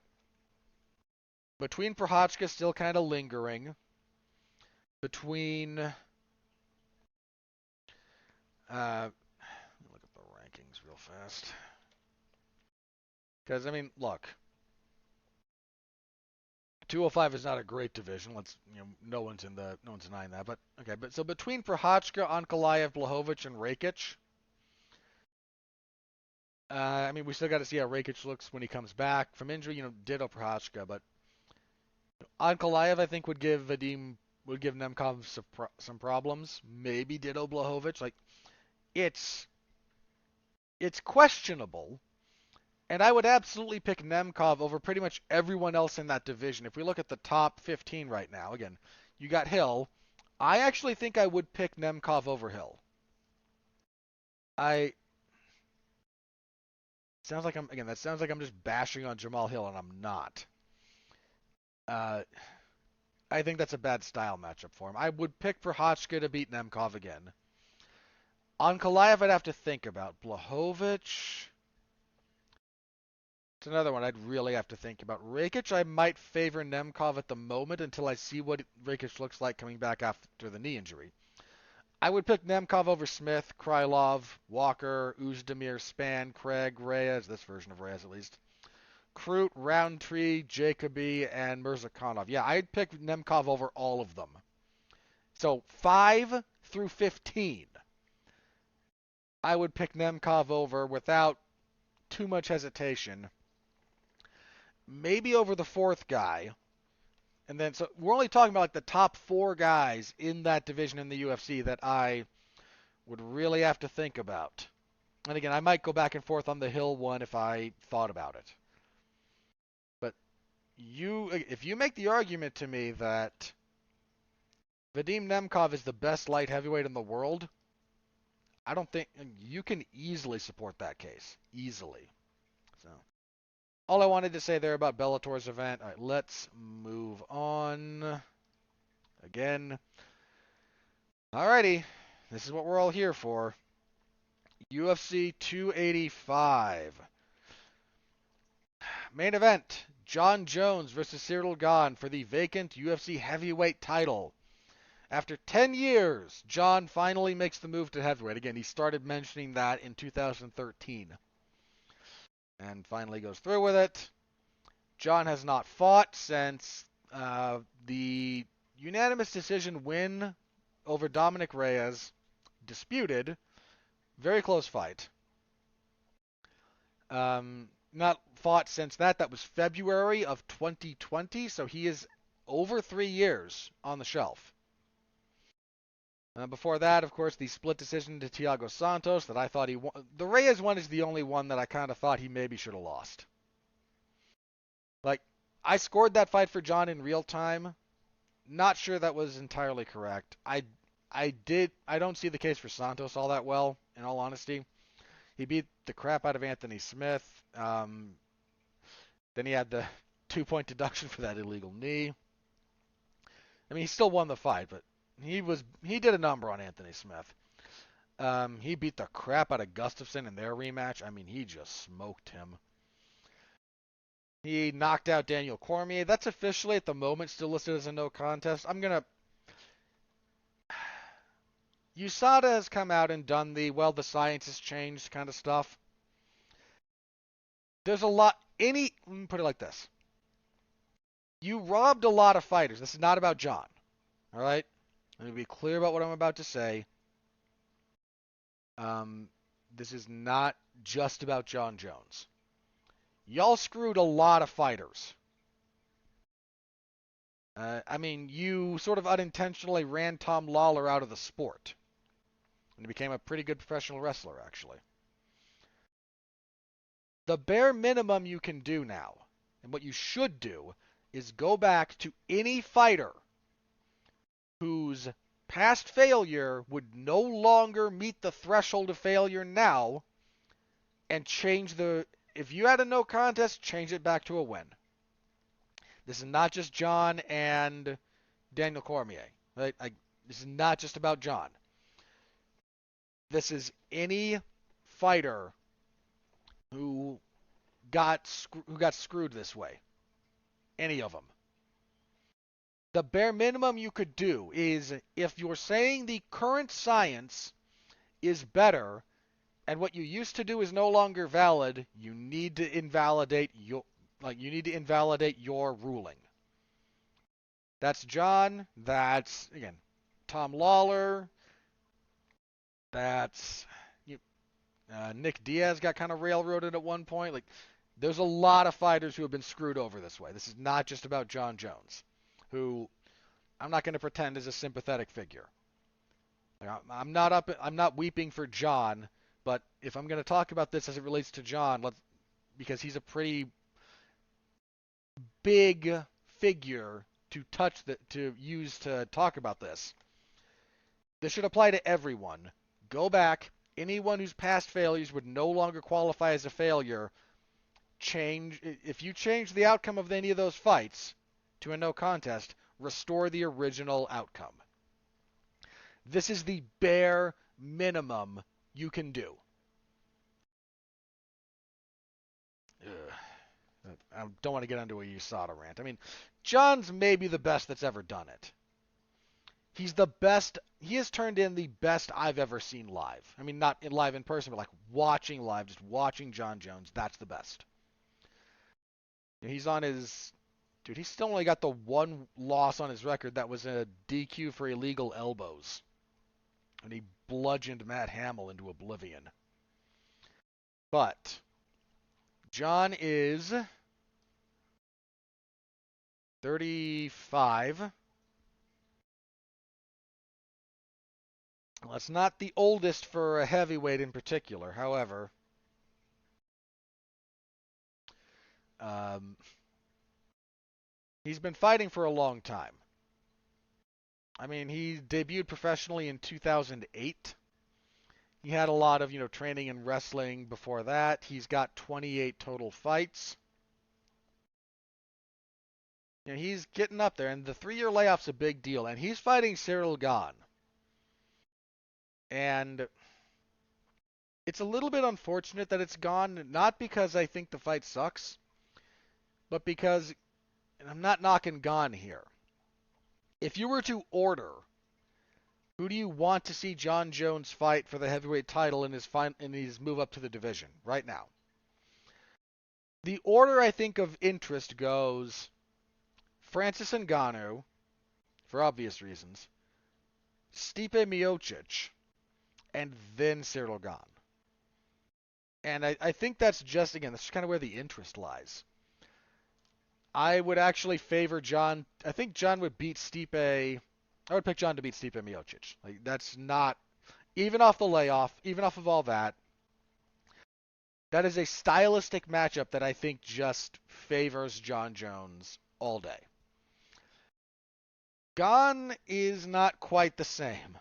between Prochazka still kind of lingering, between look at the rankings real fast. Because I mean, look, 205 is not a great division. No one's denying that. But okay, but so between Prochazka, Ankalaev, Blachowicz, and Rakic, I mean, we still got to see how Rakic looks when he comes back from injury. Ditto Prochazka, but Ankalaev I think would give Nemkov some problems. Maybe ditto Blachowicz. Like it's questionable. And I would absolutely pick Nemkov over pretty much everyone else in that division. If we look at the top 15 right now, again, you got Hill. I actually think I would pick Nemkov over Hill. I sounds like that sounds like I'm just bashing on Jamal Hill, and I'm not. I think that's a bad style matchup for him. I would pick Prochazka to beat Nemkov again. On Ankalaev, I'd have to think about. Blachowicz, it's another one I'd really have to think about. Rakic, I might favor Nemkov at the moment until I see what Rakic looks like coming back after the knee injury. I would pick Nemkov over Smith, Krylov, Walker, Uzdemir, Span, Craig, Reyes, this version of Reyes at least, Krut, Roundtree, Jacoby, and Mirzakhanov. Yeah, I'd pick Nemkov over all of them. So 5 through 15, I would pick Nemkov over without too much hesitation. Maybe over the fourth guy. And then, so we're only talking about like the top 4 guys in that division in the UFC that I would really have to think about. And again, I might go back and forth on the Hill one if I thought about it. But if you make the argument to me that Vadim Nemkov is the best light heavyweight in the world, I don't think you can easily support that case. Easily. So, all I wanted to say there about Bellator's event. All right, let's move on. Again. Alrighty. This is what we're all here for. UFC 285. Main event. Jon Jones versus Ciryl Gane for the vacant UFC heavyweight title. After 10 years, Jon finally makes the move to heavyweight. Again, he started mentioning that in 2013. And finally goes through with it. Jon has not fought since the unanimous decision win over Dominic Reyes. Disputed. Very close fight. Not fought since that. That was February of 2020. So he is over 3 years on the shelf. Before that, of course, the split decision to Thiago Santos that I thought he won. The Reyes one is the only one that I kind of thought he maybe should have lost. Like, I scored that fight for Jon in real time. Not sure that was entirely correct. I don't see the case for Santos all that well, in all honesty. He beat the crap out of Anthony Smith. Then he had the 2-point deduction for that illegal knee. I mean, he still won the fight, but he did a number on Anthony Smith. He beat the crap out of Gustafsson in their rematch. I mean, he just smoked him. He knocked out Daniel Cormier. That's officially at the moment still listed as a no contest. USADA has come out and done the science has changed kind of stuff. There's a lot. Let me put it like this. You robbed a lot of fighters. This is not about Jon. All right? Let me be clear about what I'm about to say. This is not just about Jon Jones. Y'all screwed a lot of fighters. I mean, you sort of unintentionally ran Tom Lawler out of the sport. And he became a pretty good professional wrestler, actually. The bare minimum you can do now, and what you should do, is go back to any fighter whose past failure would no longer meet the threshold of failure now, and change the. If you had a no contest, change it back to a win. This is not just Jon and Daniel Cormier. Right? This is not just about Jon. This is any fighter who got screwed this way. Any of them. The bare minimum you could do is, if you're saying the current science is better and what you used to do is no longer valid, you need to invalidate your ruling. That's Jon. That's, again, Tom Lawler. That's Nick Diaz got kind of railroaded at one point. Like, there's a lot of fighters who have been screwed over this way. This is not just about Jon Jones, who I'm not going to pretend is a sympathetic figure. Like, I'm not weeping for Jon, but if I'm going to talk about this as it relates to Jon, because he's a pretty big figure to use to talk about this. This should apply to everyone. Go back. Anyone whose past failures would no longer qualify as a failure, if you change the outcome of any of those fights to a no contest, restore the original outcome. This is the bare minimum you can do. I don't want to get into a USADA rant. I mean, Jon's maybe the best that's ever done it. He's the best. He has turned in the best I've ever seen live. I mean, not live in person, but like watching live, just watching Jon Jones. That's the best. He's on his... Dude, he's still only got the one loss on his record. That was a DQ for illegal elbows. And he bludgeoned Matt Hamill into oblivion. But Jon is 35. Well, that's not the oldest for a heavyweight in particular. However, he's been fighting for a long time. I mean, he debuted professionally in 2008. He had a lot of, training in wrestling before that. He's got 28 total fights. He's getting up there, and the 3-year layoff's a big deal. And he's fighting Ciryl Gane. And it's a little bit unfortunate that it's gone, not because I think the fight sucks, but because, and I'm not knocking Gane here, if you were to order, who do you want to see Jon Jones fight for the heavyweight title in his move up to the division right now? The order I think of interest goes Francis Ngannou, for obvious reasons, Stipe Miocic, and then Ciryl Gane. And I think that's just kind of where the interest lies. I would actually favor Jon. I think Jon would beat Stipe. I would pick Jon to beat Stipe Miocic. Like, that's not, even off the layoff, even off of all that, that is a stylistic matchup that I think just favors Jon Jones all day. Gane is not quite the same.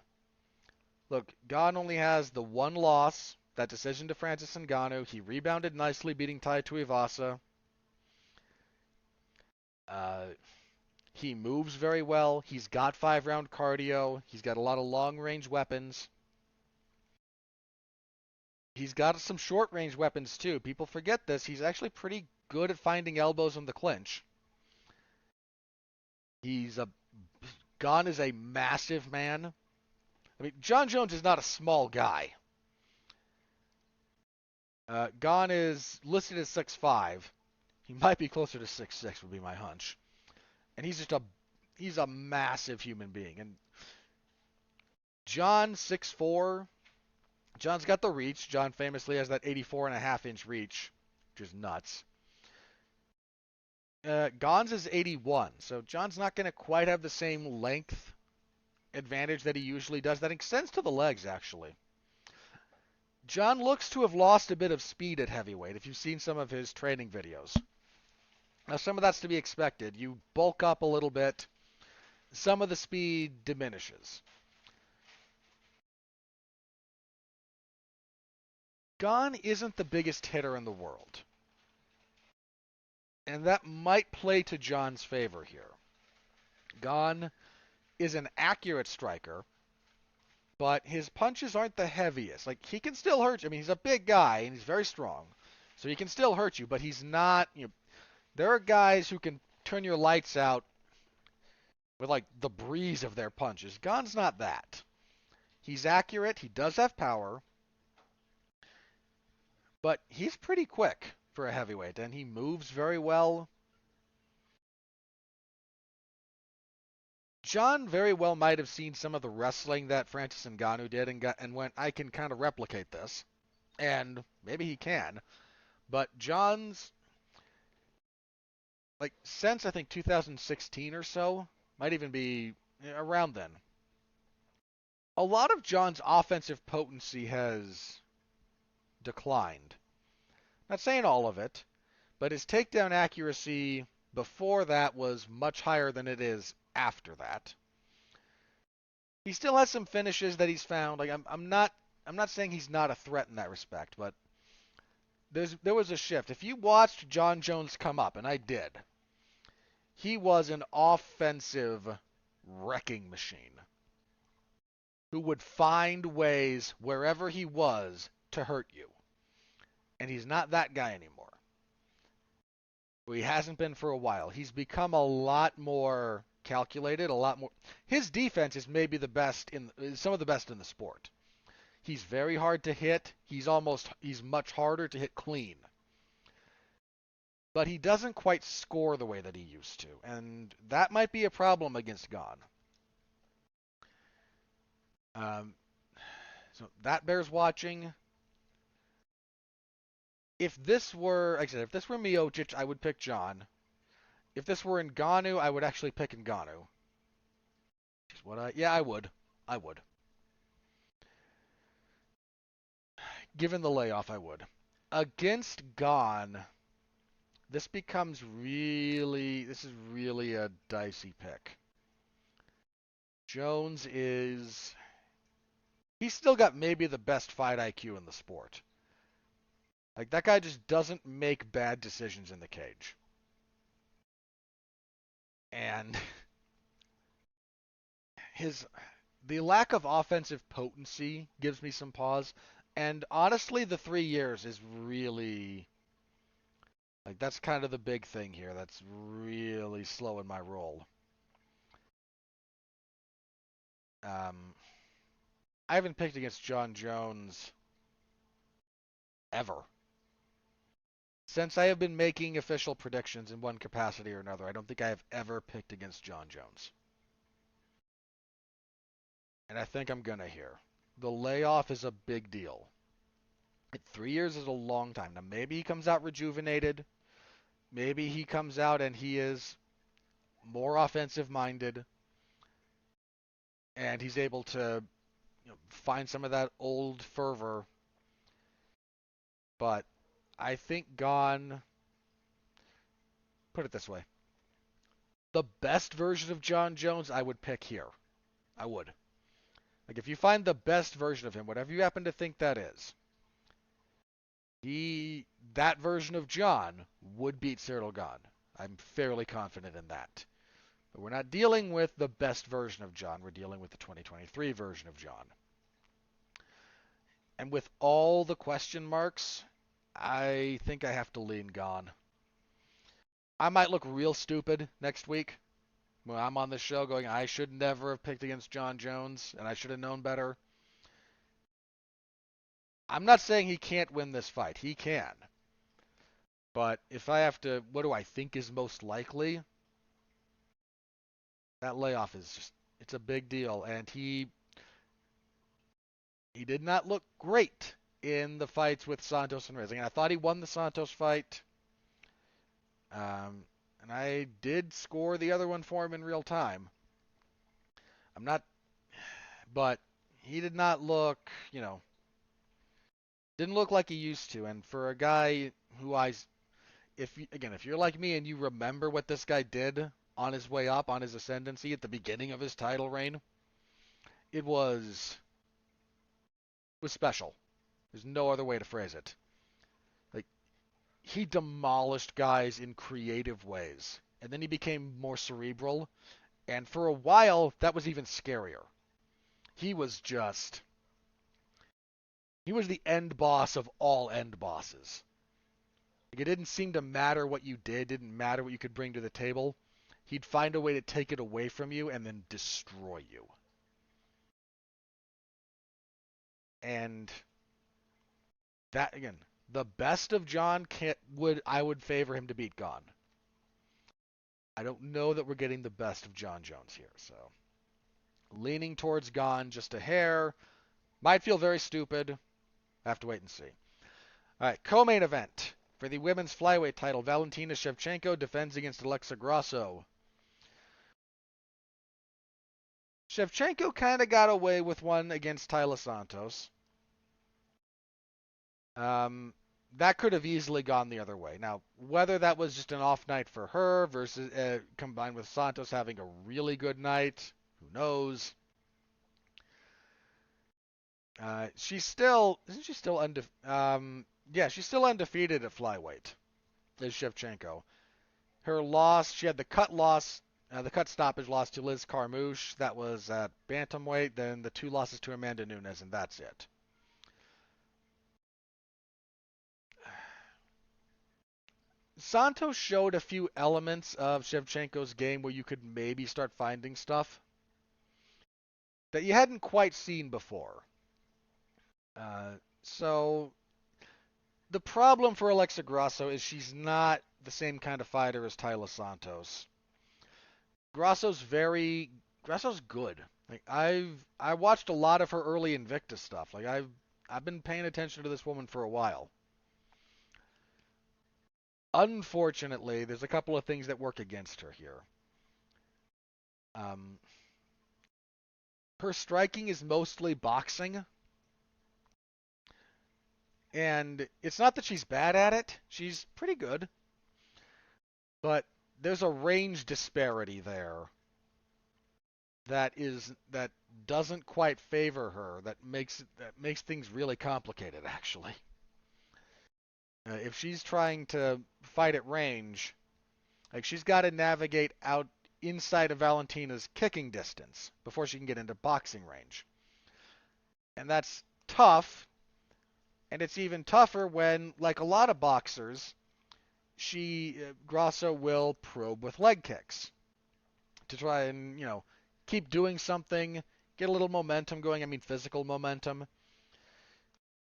Look, Gane only has the one loss, that decision to Francis Ngannou. He rebounded nicely, beating Tai Tuivasa. He moves very well. He's got 5-round cardio. He's got a lot of long-range weapons. He's got some short-range weapons, too. People forget this. He's actually pretty good at finding elbows in the clinch. Gane is a massive man. I mean, Jon Jones is not a small guy. Gane is listed as 6'5". He might be closer to 6'6", would be my hunch. And he's a massive human being. And Jon, 6'4". Jon's got the reach. Jon famously has that 84.5-inch reach, which is nuts. Gane's is 81, so Jon's not going to quite have the same length advantage that he usually does. That extends to the legs, actually. Jon looks to have lost a bit of speed at heavyweight, if you've seen some of his training videos. Now, some of that's to be expected. You bulk up a little bit. some of the speed diminishes. Gane isn't the biggest hitter in the world. And that might play to Jon's favor here. Gane is an accurate striker, but his punches aren't the heaviest. Like, he can still hurt you. I mean, he's a big guy, and he's very strong. So he can still hurt you, but he's not, there are guys who can turn your lights out with, like, the breeze of their punches. Gane's not that. He's accurate. He does have power. But he's pretty quick for a heavyweight, and he moves very well. Jon very well might have seen some of the wrestling that Francis Ngannou did and went, I can kind of replicate this. And maybe he can. But Jon's, like, since I think 2016 or so, might even be around then, a lot of Jon's offensive potency has declined. Not saying all of it, but his takedown accuracy before that was much higher than it is after that. He still has some finishes that he's found. Like, I'm not saying he's not a threat in that respect, but there was a shift. If you watched Jon Jones come up, and I did, he was an offensive wrecking machine who would find ways wherever he was to hurt you. And he's not that guy anymore. He hasn't been for a while. He's become a lot more calculated, a lot more. His defense is maybe some of the best in the sport. He's very hard to hit. He's much harder to hit clean. But he doesn't quite score the way that he used to, and that might be a problem against Gane. So that bears watching. If this were, like I said, if this were Miocic, I would pick Jon. If this were Ngannou, I would actually pick Ngannou. Yeah, I would. I would. Given the layoff, I would. Against Gane, this is really a dicey pick. Jones he's still got maybe the best fight IQ in the sport. Like, that guy just doesn't make bad decisions in the cage. And the lack of offensive potency gives me some pause. And honestly, the 3 years is really, like, that's kind of the big thing here. That's really slowing my roll. I haven't picked against Jon Jones ever. Since I have been making official predictions in one capacity or another, I don't think I have ever picked against Jon Jones. And I think I'm gonna here. The layoff is a big deal. 3 years is a long time. Now, maybe he comes out rejuvenated. Maybe he comes out and he is more offensive minded. And he's able to find some of that old fervor. But I think Gane, put it this way, the best version of Jon Jones I would pick here. I would. Like, if you find the best version of him, whatever you happen to think that is, that version of Jon would beat Ciryl Gane. I'm fairly confident in that. But we're not dealing with the best version of Jon. We're dealing with the 2023 version of Jon. And with all the question marks, I think I have to lean Gane. I might look real stupid next week when I'm on the show going, I should never have picked against Jon Jones, and I should have known better. I'm not saying he can't win this fight. He can. But if I have to, what do I think is most likely? That layoff is just, it's a big deal. And he did not look great in the fights with Santos and Reyes. I thought he won the Santos fight. And I did score the other one for him in real time. But he did not look, didn't look like he used to. And for a guy who if you're like me and you remember what this guy did on his way up, on his ascendancy at the beginning of his title reign. It was special. There's no other way to phrase it. Like, he demolished guys in creative ways, and then he became more cerebral, and for a while that was even scarier. He was just he was the end boss of all end bosses. Like, it didn't seem to matter what you did, didn't matter what you could bring to the table. He'd find a way to take it away from you and then destroy you. And that again, the best of Jon I would favor him to beat Gane. I don't know that we're getting the best of Jon Jones here, so leaning towards Gane just a hair. Might feel very stupid. Have to wait and see. All right, co-main event for the women's flyweight title. Valentina Shevchenko defends against Alexa Grasso. Shevchenko kind of got away with one against Taila Santos. That could have easily gone the other way. Now, whether that was just an off night for her versus combined with Santos having a really good night, who knows? She's still isn't she still undefeated? Yeah, she's still undefeated at flyweight. Is Shevchenko. Her loss, she had the cut loss, the cut stoppage loss to Liz Carmouche. That was at bantamweight. Then the 2 losses to Amanda Nunes, and that's it. Santos showed a few elements of Shevchenko's game where you could maybe start finding stuff that you hadn't quite seen before. So the problem for Alexa Grasso is she's not the same kind of fighter as Taila Santos. Grasso's good. Like I watched a lot of her early Invicta stuff. Like I've been paying attention to this woman for a while. Unfortunately, there's a couple of things that work against her here. Um, her striking is mostly boxing, and it's not that she's bad at it. She's pretty good, but there's a range disparity there that doesn't quite favor her. That makes things really complicated, actually. If she's trying to fight at range, like she's got to navigate out inside of Valentina's kicking distance before she can get into boxing range. And that's tough, and it's even tougher when, like a lot of boxers, Grasso will probe with leg kicks to try and, keep doing something, get a little momentum going, I mean physical momentum.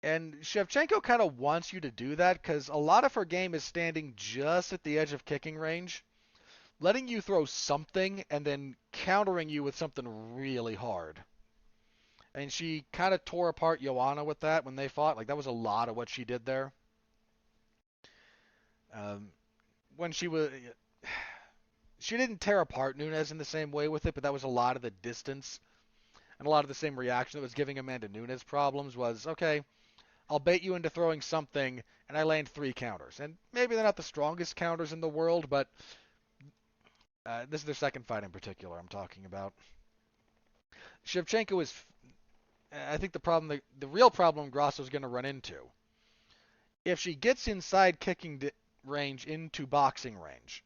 And Shevchenko kind of wants you to do that because a lot of her game is standing just at the edge of kicking range, letting you throw something and then countering you with something really hard. And she kind of tore apart Joanna with that when they fought. Like, that was a lot of what she did there. When she didn't tear apart Nunes in the same way with it, but that was a lot of the distance and a lot of the same reaction that was giving Amanda Nunes problems was, okay, I'll bait you into throwing something, and I land 3 counters. And maybe they're not the strongest counters in the world, but this is their second fight in particular I'm talking about. Shevchenko is, I think the real problem Grasso's going to run into, if she gets inside kicking range into boxing range,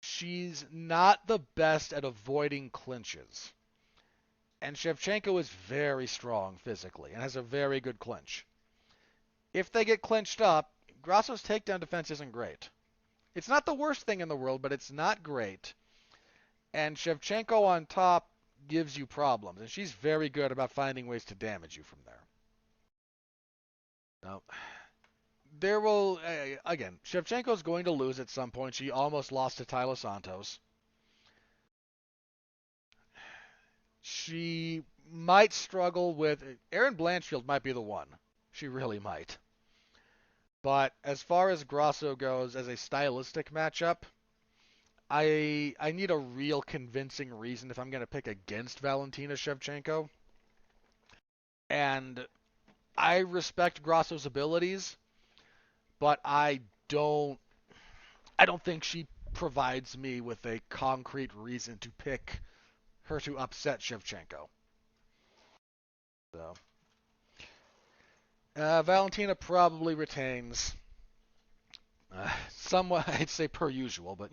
she's not the best at avoiding clinches. And Shevchenko is very strong physically and has a very good clinch. If they get clinched up, Grasso's takedown defense isn't great. It's not the worst thing in the world, but it's not great. And Shevchenko on top gives you problems, and she's very good about finding ways to damage you from there. Now, again, Shevchenko's going to lose at some point. She almost lost to Taila Santos. She might struggle with Erin Blanchfield might be the one. She really might. But as far as Grasso goes as a stylistic matchup, I need a real convincing reason if I'm going to pick against Valentina Shevchenko. And I respect Grasso's abilities, but I don't think she provides me with a concrete reason to pick her to upset Shevchenko. So, Valentina probably retains. Somewhat, I'd say per usual, but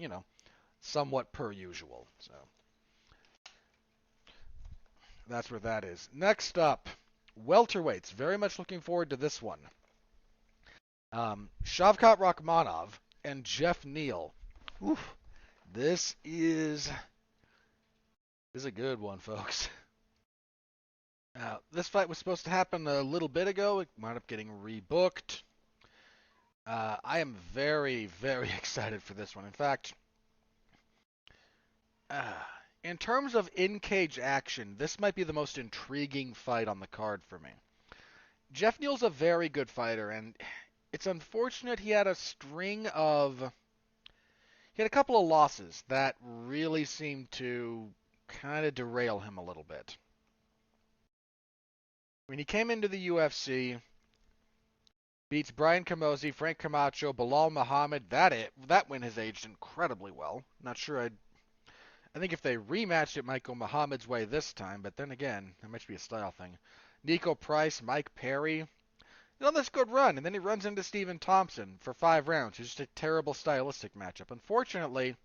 somewhat per usual. So that's where that is. Next up, welterweights. Very much looking forward to this one. Shavkat Rakhmonov and Jeff Neal. Oof. This is a good one, folks. This fight was supposed to happen a little bit ago. It wound up getting rebooked. I am very, very excited for this one. In fact, in terms of in-cage action, this might be the most intriguing fight on the card for me. Jeff Neal's a very good fighter, and it's unfortunate he had a couple of losses that really seemed to kind of derail him a little bit. When he came into the UFC, beats Brian Camozzi, Frank Camacho, Bilal Muhammad. That win has aged incredibly well. Not sure I think if they rematched, it might go Muhammad's way this time, but then again, it might be a style thing. Nico Price, Mike Perry. On this good run, and then he runs into Stephen Thompson for 5 rounds. It's just a terrible stylistic matchup. Unfortunately,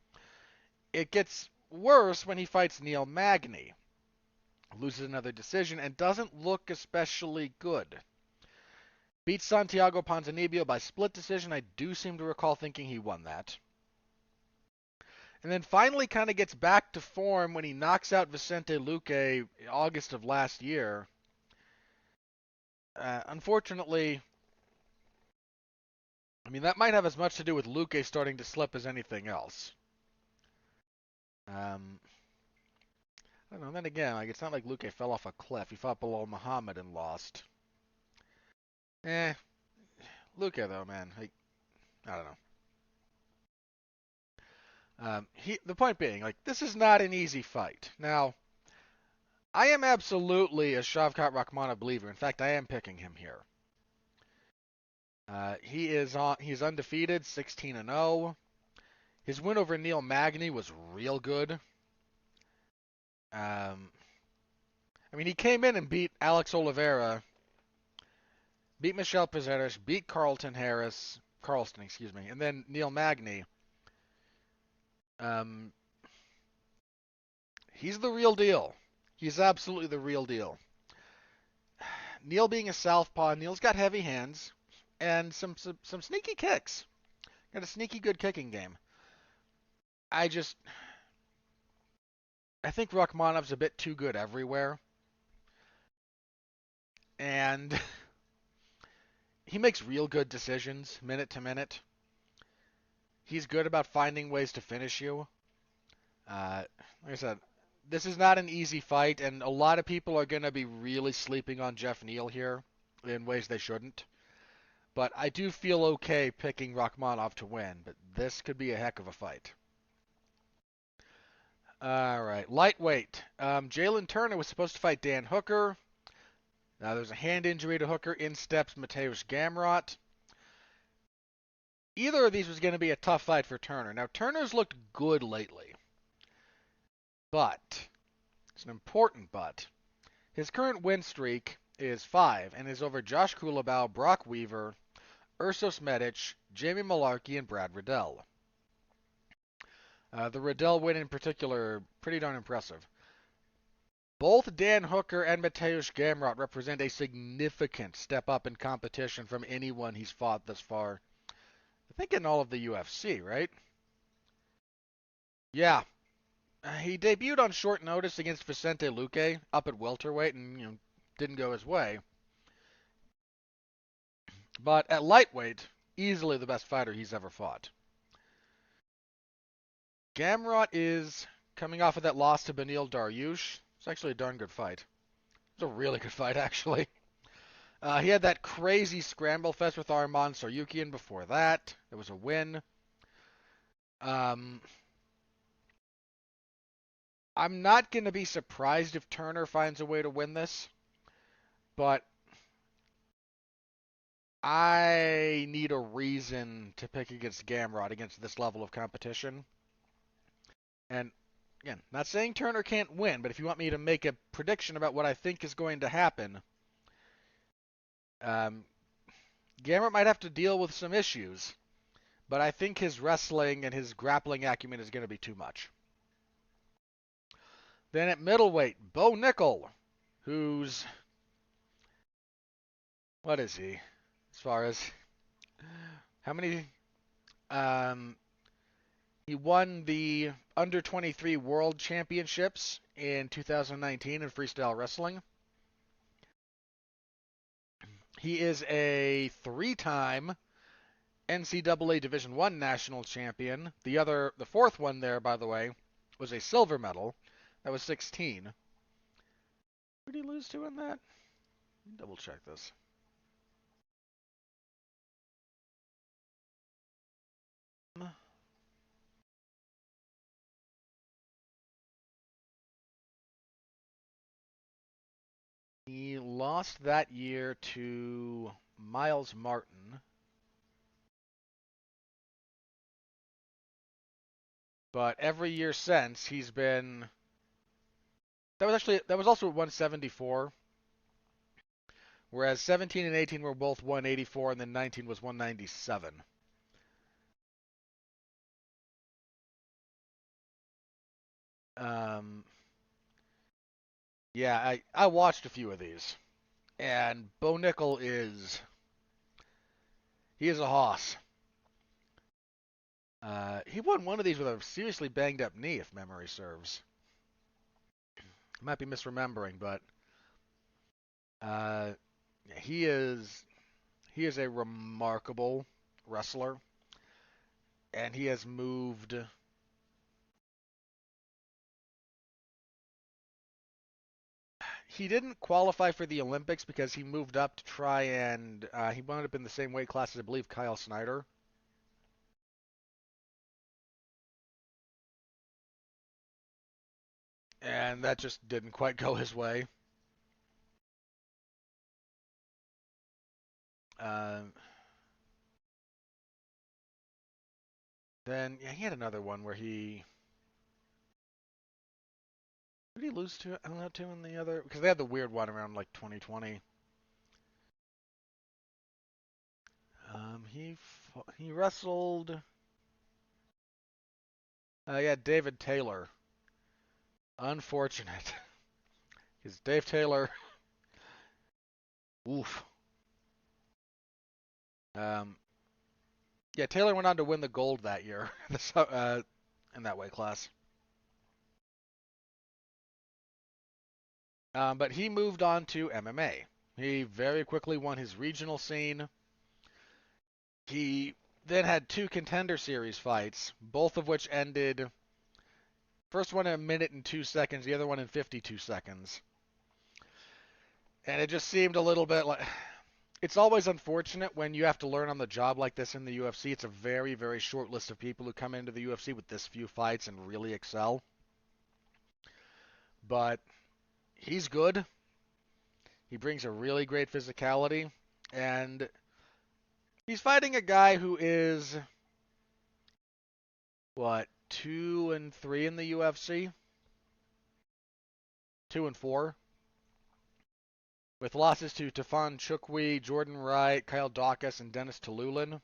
it gets worse when he fights Neil Magny. Loses another decision and doesn't look especially good. Beats Santiago Ponzinibbio by split decision. I do seem to recall thinking he won that. And then finally kind of gets back to form when he knocks out Vicente Luque in August of last year. Unfortunately, that might have as much to do with Luque starting to slip as anything else. I don't know. Then again, it's not like Luque fell off a cliff. He fought below Muhammad and lost. Luque though, man. I don't know. The point being, this is not an easy fight. Now, I am absolutely a Shavkat Rakhmonov believer. In fact, I am picking him here. He's undefeated, 16-0. His win over Neil Magny was real good. He came in and beat Alex Oliveira, beat Michel Pereira, beat Carlston, and then Neil Magny. He's the real deal. He's absolutely the real deal. Neil being a southpaw, Neil's got heavy hands and some sneaky kicks. Got a sneaky good kicking game. I think Rakhmonov's a bit too good everywhere. And he makes real good decisions minute to minute. He's good about finding ways to finish you. Like I said, this is not an easy fight, and a lot of people are going to be really sleeping on Jeff Neal here in ways they shouldn't. But I do feel okay picking Rakhmonov to win, but this could be a heck of a fight. All right, lightweight. Jalen Turner was supposed to fight Dan Hooker. Now there's a hand injury to Hooker. In steps Mateusz Gamrot. Either of these was going to be a tough fight for Turner. Now Turner's looked good lately. But, it's an important but, his current win streak is 5 and is over Josh Kulabau, Brock Weaver, Ursos Medic, Jamie Malarkey, and Brad Riddell. The Riddell win in particular, pretty darn impressive. Both Dan Hooker and Mateusz Gamrot represent a significant step up in competition from anyone he's fought thus far. I think in all of the UFC, right? Yeah. He debuted on short notice against Vicente Luque up at welterweight and didn't go his way. But at lightweight, easily the best fighter he's ever fought. Gamrot is coming off of that loss to Beneil Dariush. It's actually a darn good fight. It's a really good fight, actually. He had that crazy scramble fest with Arman Saryukian before that. It was a win. I'm not going to be surprised if Turner finds a way to win this, but I need a reason to pick against Gamrot against this level of competition. And again, not saying Turner can't win, but if you want me to make a prediction about what I think is going to happen, um, Gamrot might have to deal with some issues, but I think his wrestling and his grappling acumen is going to be too much. Then at middleweight, Bo Nickel, who's, what is he? As far as how many, um, he won the under 23 World Championships in 2019 in freestyle wrestling. He is a three-time NCAA Division I national champion. The fourth one there, by the way, was a silver medal. That was 16. Who did he lose to in that? Double check this. He lost that year to Miles Martin. But every year since, he's been. That was also at 174. Whereas 17 and 18 were both 184, and then 19 was 197. Um, yeah, I watched a few of these, and Bo Nickel he is a hoss. He won one of these with a seriously banged up knee, if memory serves. I might be misremembering, but uh, he is he is a remarkable wrestler, and he has moved. He didn't qualify for the Olympics because he moved up to try and he wound up in the same weight class as I believe Kyle Snyder, and that just didn't quite go his way. Uh, then yeah, he had another one where did he lose to? I don't know, to in the other because they had the weird one around like 2020. He wrestled. Yeah, David Taylor. Unfortunate, because Dave Taylor. Oof. Um, yeah, Taylor went on to win the gold that year, in that weight class. But he moved on to MMA. He very quickly won his regional scene. He then had two contender series fights, both of which ended. First one in a minute and 2 seconds, the other one in 52 seconds. And it just seemed a little bit like. It's always unfortunate when you have to learn on the job like this in the UFC. It's a very, very short list of people who come into the UFC with this few fights and really excel. But he's good. He brings a really great physicality. And he's fighting a guy who is, what, 2-3 in the UFC? 2-4. With losses to Tafon Chukwi, Jordan Wright, Kyle Dawkins, and Dennis Talulin.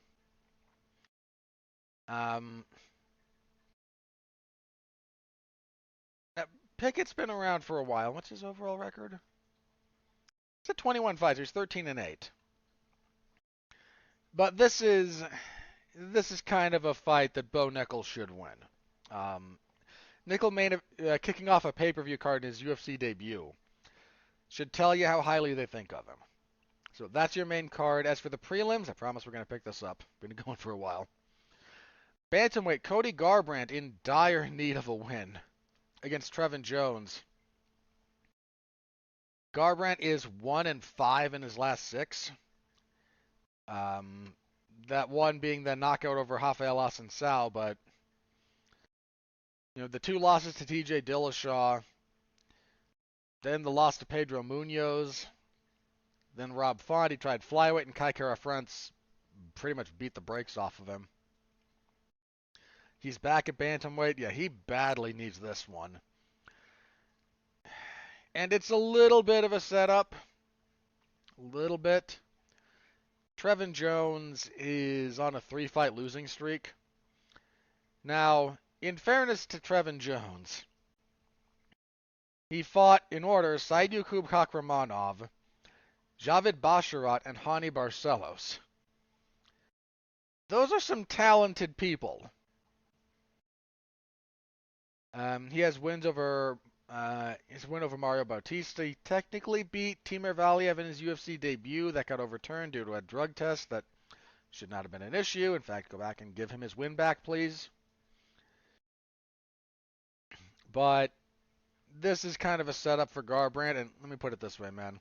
Um, Pickett's been around for a while. What's his overall record? It's at 21 fights. He's 13-8. But this is kind of a fight that Bo Nickel should win. Um, Nickel kicking off a pay-per-view card in his UFC debut should tell you how highly they think of him. So that's your main card. As for the prelims, I promise we're going to pick this up. Been going for a while. Bantamweight Cody Garbrandt in dire need of a win against Trevin Jones. Garbrandt is 1-5 in his last 6. That one being the knockout over Rafael Assunção, but the two losses to TJ Dillashaw, then the loss to Pedro Munoz, then Rob Font. He tried flyweight, and Kai Kara France pretty much beat the brakes off of him. He's back at bantamweight. Yeah, he badly needs this one. And it's a little bit of a setup. A little bit. Trevin Jones is on a 3-fight losing streak. Now, in fairness to Trevin Jones, he fought in order Saidukub Kakramanov, Javid Basharat, and Hani Barcelos. Those are some talented people. He has wins over his win over Mario Bautista. He technically beat Timur Valiev in his UFC debut. That got overturned due to a drug test that should not have been an issue. In fact, go back and give him his win back, please. But this is kind of a setup for Garbrandt, and let me put it this way, man.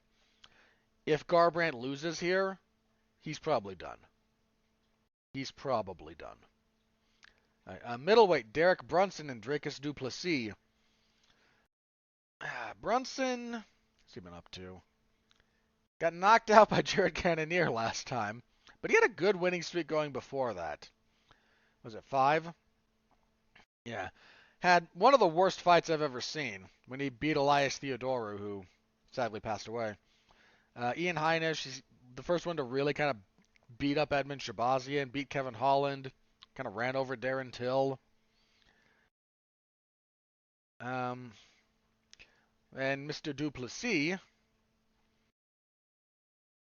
If Garbrandt loses here, he's probably done. He's probably done. Middleweight, Derek Brunson and Dricus du Plessis. Brunson, what's he been up to? Got knocked out by Jared Cannonier last time, but he had a good winning streak going before that. Was it 5? Yeah. Had one of the worst fights I've ever seen when he beat Elias Theodorou, who sadly passed away. Ian Heinisch, he's the first one to really kind of beat up Edmund Shabazian, beat Kevin Holland, kind of ran over Darren Till. And Mr. du Plessis,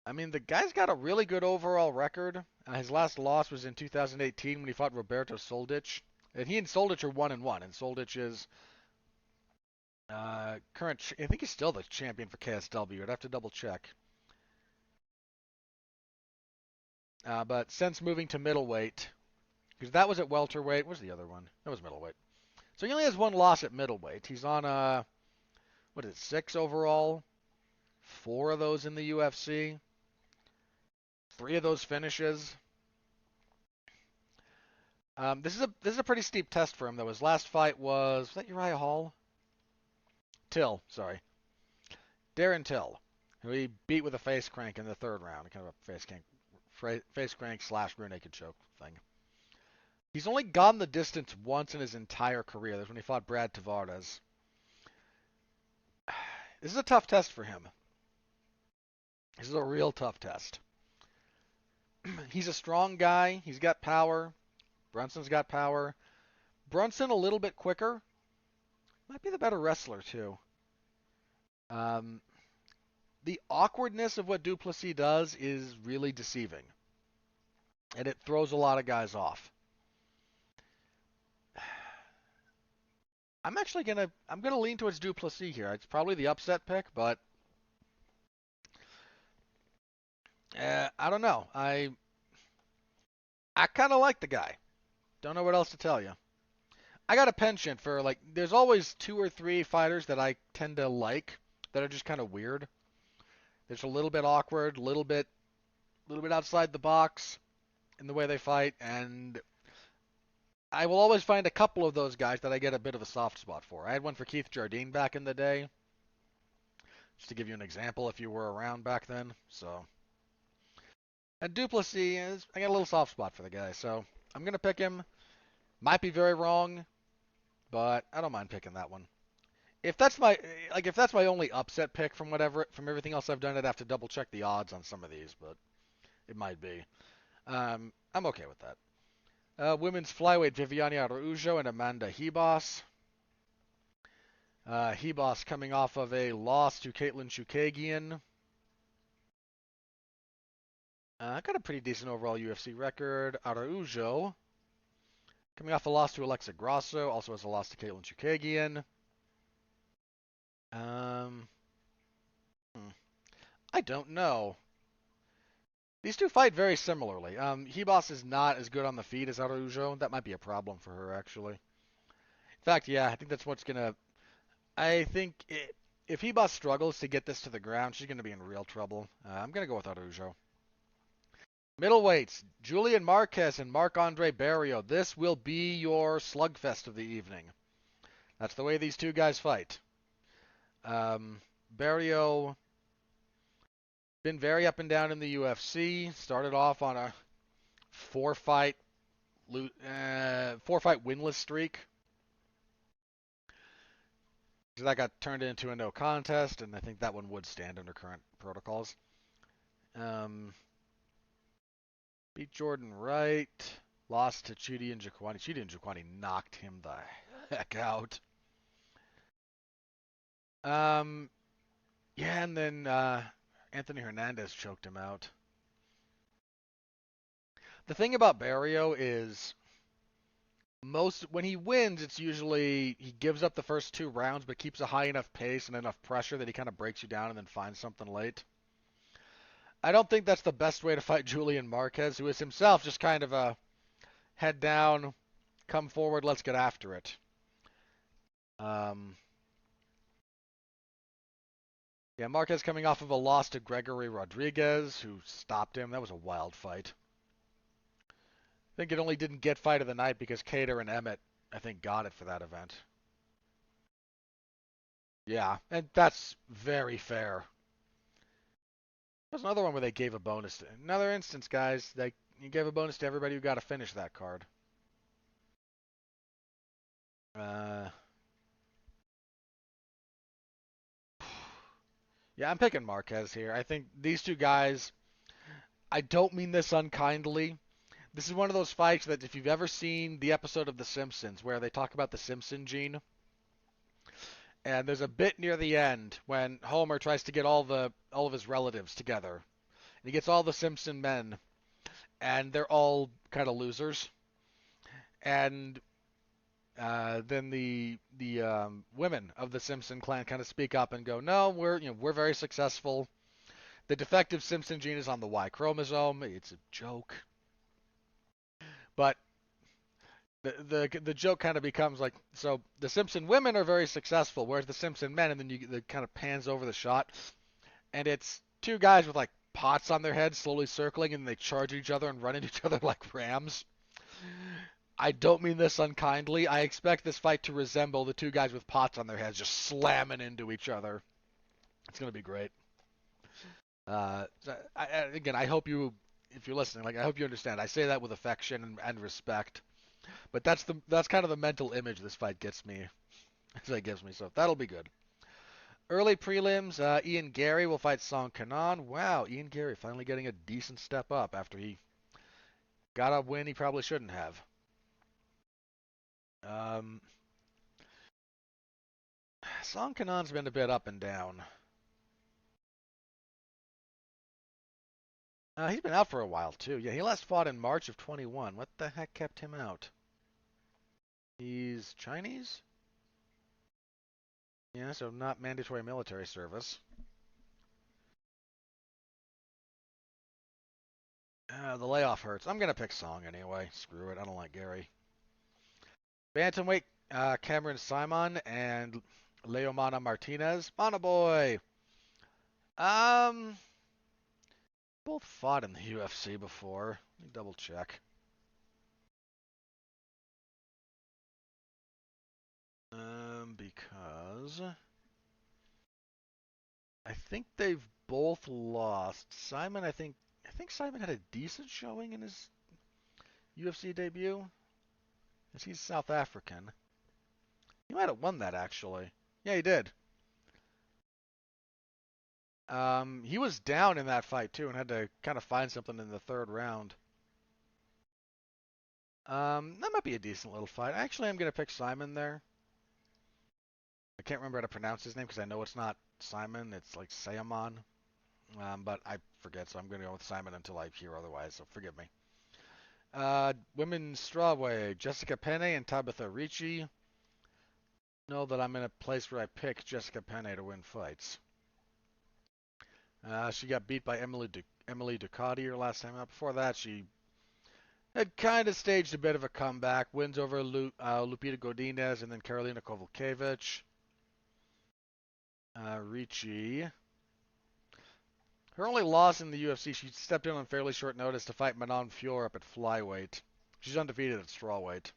I mean, the guy's got a really good overall record. His last loss was in 2018 when he fought Roberto Soldic. And he and Soldic are 1-1, and Soldic is current. I think he's still the champion for KSW. I'd have to double check. But since moving to middleweight, because that was at welterweight. What was the other one? That was middleweight. So he only has one loss at middleweight. He's on what is it, 6 overall? 4 of those in the UFC. 3 of those finishes. This is a pretty steep test for him though. His last fight was that Uriah Hall? Till, sorry. Darren Till, who he beat with a face crank in the 3rd round, kind of a face crank / rear naked choke thing. He's only gone the distance once in his entire career. That's when he fought Brad Tavares. This is a tough test for him. This is a real tough test. He's a strong guy. He's got power. Brunson's got power. Brunson a little bit quicker. Might be the better wrestler, too. The awkwardness of what du Plessis does is really deceiving. And it throws a lot of guys off. I'm gonna lean towards du Plessis here. It's probably the upset pick, but I don't know. I kind of like the guy. Don't know what else to tell you. I got a penchant for, like, there's always 2 or 3 fighters that I tend to like that are just kind of weird. There's a little bit awkward, a little bit outside the box in the way they fight, and I will always find a couple of those guys that I get a bit of a soft spot for. I had one for Keith Jardine back in the day, just to give you an example if you were around back then. So, and du Plessis, I got a little soft spot for the guy, so I'm gonna pick him. Might be very wrong, but I don't mind picking that one. If that's my only upset pick from everything else I've done, I'd have to double check the odds on some of these, but it might be. I'm okay with that. Women's flyweight, Viviane Araújo and Amanda Ribas. Ribas coming off of a loss to Caitlin Chookagian. Got a pretty decent overall UFC record. Araújo coming off a loss to Alexa Grasso, also has a loss to Caitlin Chookagian. I don't know. These two fight very similarly. Ribas is not as good on the feet as Araújo. That might be a problem for her, actually. In fact, yeah, I think that's what's gonna. I think if Ribas struggles to get this to the ground, she's gonna be in real trouble. I'm gonna go with Araújo. Middleweights, Julian Marquez and Marc-Andre Barrio. This will be your slugfest of the evening. That's the way these two guys fight. Barrio been very up and down in the UFC. Started off on a 4-fight four-fight winless streak. So that got turned into a no contest, and I think that one would stand under current protocols. Um, beat Jordan Wright. Lost to Chidi and Jaquani. Chidi and Jaquani knocked him the heck out. Yeah, and then Anthony Hernandez choked him out. The thing about Barrio is when he wins, it's usually he gives up the first 2 rounds, but keeps a high enough pace and enough pressure that he kind of breaks you down and then finds something late. I don't think that's the best way to fight Julian Marquez, who is himself just kind of a head down, come forward, let's get after it. Yeah, Marquez coming off of a loss to Gregory Rodriguez, who stopped him. That was a wild fight. I think it only didn't get fight of the night because Cater and Emmett, I think, got it for that event. Yeah, and that's very fair. There's another one where they gave a bonus. Another instance, guys. You gave a bonus to everybody who got to finish that card. Yeah, I'm picking Marquez here. I think these two guys, I don't mean this unkindly. This is one of those fights that if you've ever seen the episode of The Simpsons where they talk about the Simpson gene, and there's a bit near the end when Homer tries to get all of his relatives together. And he gets all the Simpson men, and they're all kind of losers. And then the women of the Simpson clan kind of speak up and go, "No, we're very successful. The defective Simpson gene is on the Y chromosome. It's a joke." But the joke kind of becomes like, so the Simpson women are very successful, whereas the Simpson men, and then it kind of pans over the shot, and it's 2 guys with like pots on their heads slowly circling, and they charge each other and run into each other like rams. I don't mean this unkindly. I expect this fight to resemble the 2 guys with pots on their heads just slamming into each other. It's going to be great. Again, I hope you, if you're listening, I hope you understand. I say that with affection and respect. But that's kind of the mental image this fight gives me. So that'll be good. Early prelims, Ian Gary will fight Song Kanan. Wow, Ian Gary finally getting a decent step up after he got a win he probably shouldn't have. Song Kanan's been a bit up and down. He's been out for a while too. Yeah, he last fought in March of 21. What the heck kept him out? He's Chinese? Yeah, so not mandatory military service. The layoff hurts. I'm going to pick Song anyway. Screw it. I don't like Gary. Bantamweight, Cameron Simon and Leomana Martinez. Mana boy. Both fought in the UFC before. Let me double check. Because I think they've both lost. Simon, I think Simon had a decent showing in his UFC debut. Because he's South African. He might have won that actually. Yeah, he did. He was down in that fight too and had to kind of find something in the 3rd round. That might be a decent little fight. Actually, I'm going to pick Simon there. I can't remember how to pronounce his name because I know it's not Simon. It's like Sayamon. But I forget, so I'm going to go with Simon until I hear otherwise, so forgive me. Women's strawweight, Jessica Penne and Tabitha Ricci. Know that I'm in a place where I pick Jessica Penne to win fights. She got beat by Emily Ducati her last time out. Before that, she had kind of staged a bit of a comeback. Wins over Lupita Godinez and then Karolina Kowalkiewicz. Ricci. Her only loss in the UFC, she stepped in on fairly short notice to fight Manon Fior up at flyweight. She's undefeated at strawweight.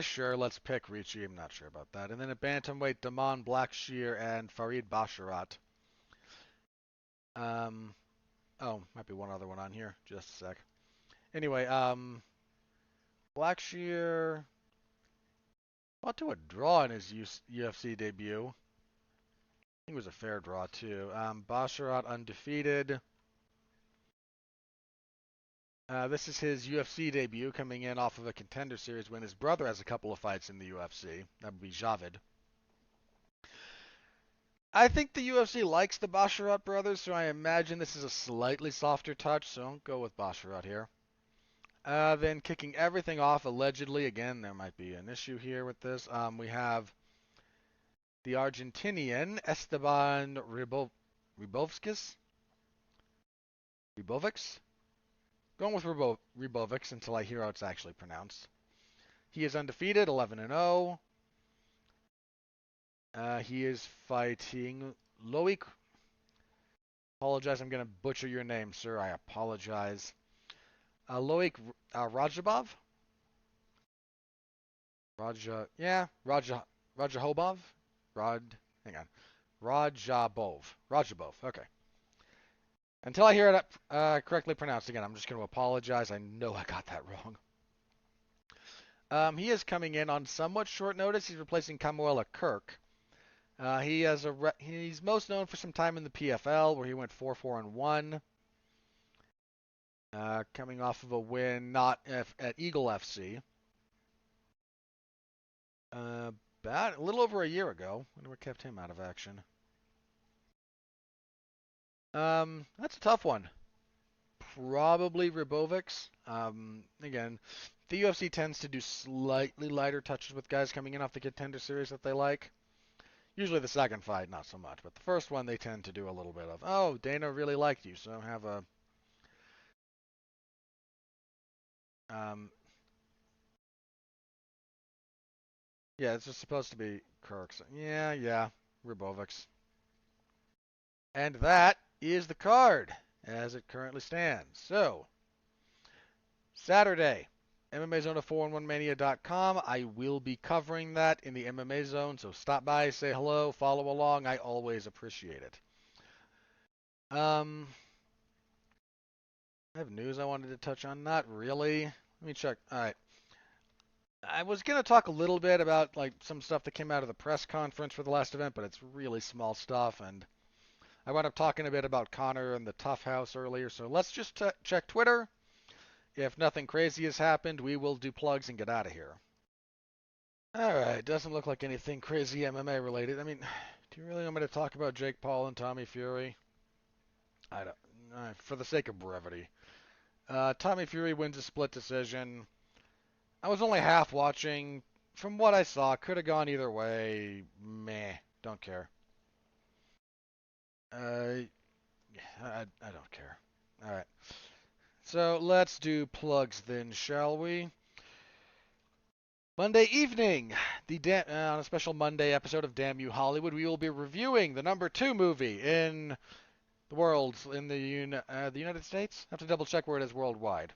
Sure, let's pick Ricci. I'm not sure about that. And then at bantamweight, Damon Blackshear and Farid Basharat. Oh, might be one other one on here. Just a sec. Anyway, Blackshear fought to a draw in his UFC debut. I think it was a fair draw too. Basharat undefeated. This is his UFC debut, coming in off of a Contender Series win. His brother has a couple of fights in the UFC. That would be Javid. I think the UFC likes the Basharat brothers, so I imagine this is a slightly softer touch, so I'll go with Basharat here. Then kicking everything off, allegedly, again, there might be an issue here with this. We have the Argentinian Esteban Ribovskis? Ribovics? Going with Ribovics until I hear how it's actually pronounced. He is undefeated, 11-0. He is fighting Loic. Apologize, I'm going to butcher your name, sir. I apologize. Loic Rajabov? Rajahobov? Hang on. Rajabov. Okay. Until I hear it correctly pronounced again, I'm just going to apologize. I know I got that wrong. He is coming in on somewhat short notice. He's replacing Kamuela Kirk. He's most known for some time in the PFL, where he went 4-4-1. Coming off of a win at Eagle FC. About a little over a year ago. Wonder what kept him out of action. That's a tough one. Probably Ribovics. Again, the UFC tends to do slightly lighter touches with guys coming in off the Contender Series that they like. Usually the second fight, not so much. But the first one, they tend to do a little bit of, oh, Dana really liked you, so have a... yeah, it's just supposed to be Kirk's. Yeah, Ribovics. And that is the card as it currently stands. So, Saturday, MMA Zone at 411mania.com. I will be covering that in the MMA Zone, so stop by, say hello, follow along. I always appreciate it. I have news I wanted to touch on. Not really. Let me check. All right. I was going to talk a little bit about like some stuff that came out of the press conference for the last event, but it's really small stuff, and I wound up talking a bit about Connor and the Tough House earlier, so let's just check Twitter. If nothing crazy has happened, we will do plugs and get out of here. Alright, doesn't look like anything crazy MMA related. I mean, do you really want me to talk about Jake Paul and Tommy Fury? I don't. For the sake of brevity. Tommy Fury wins a split decision. I was only half watching. From what I saw, could have gone either way. Meh. Don't care. I don't care. Alright. So let's do plugs then, shall we? Monday evening, on a special Monday episode of Damn You Hollywood, we will be reviewing the number 2 movie in the world, in the United States. I have to double check where it is worldwide.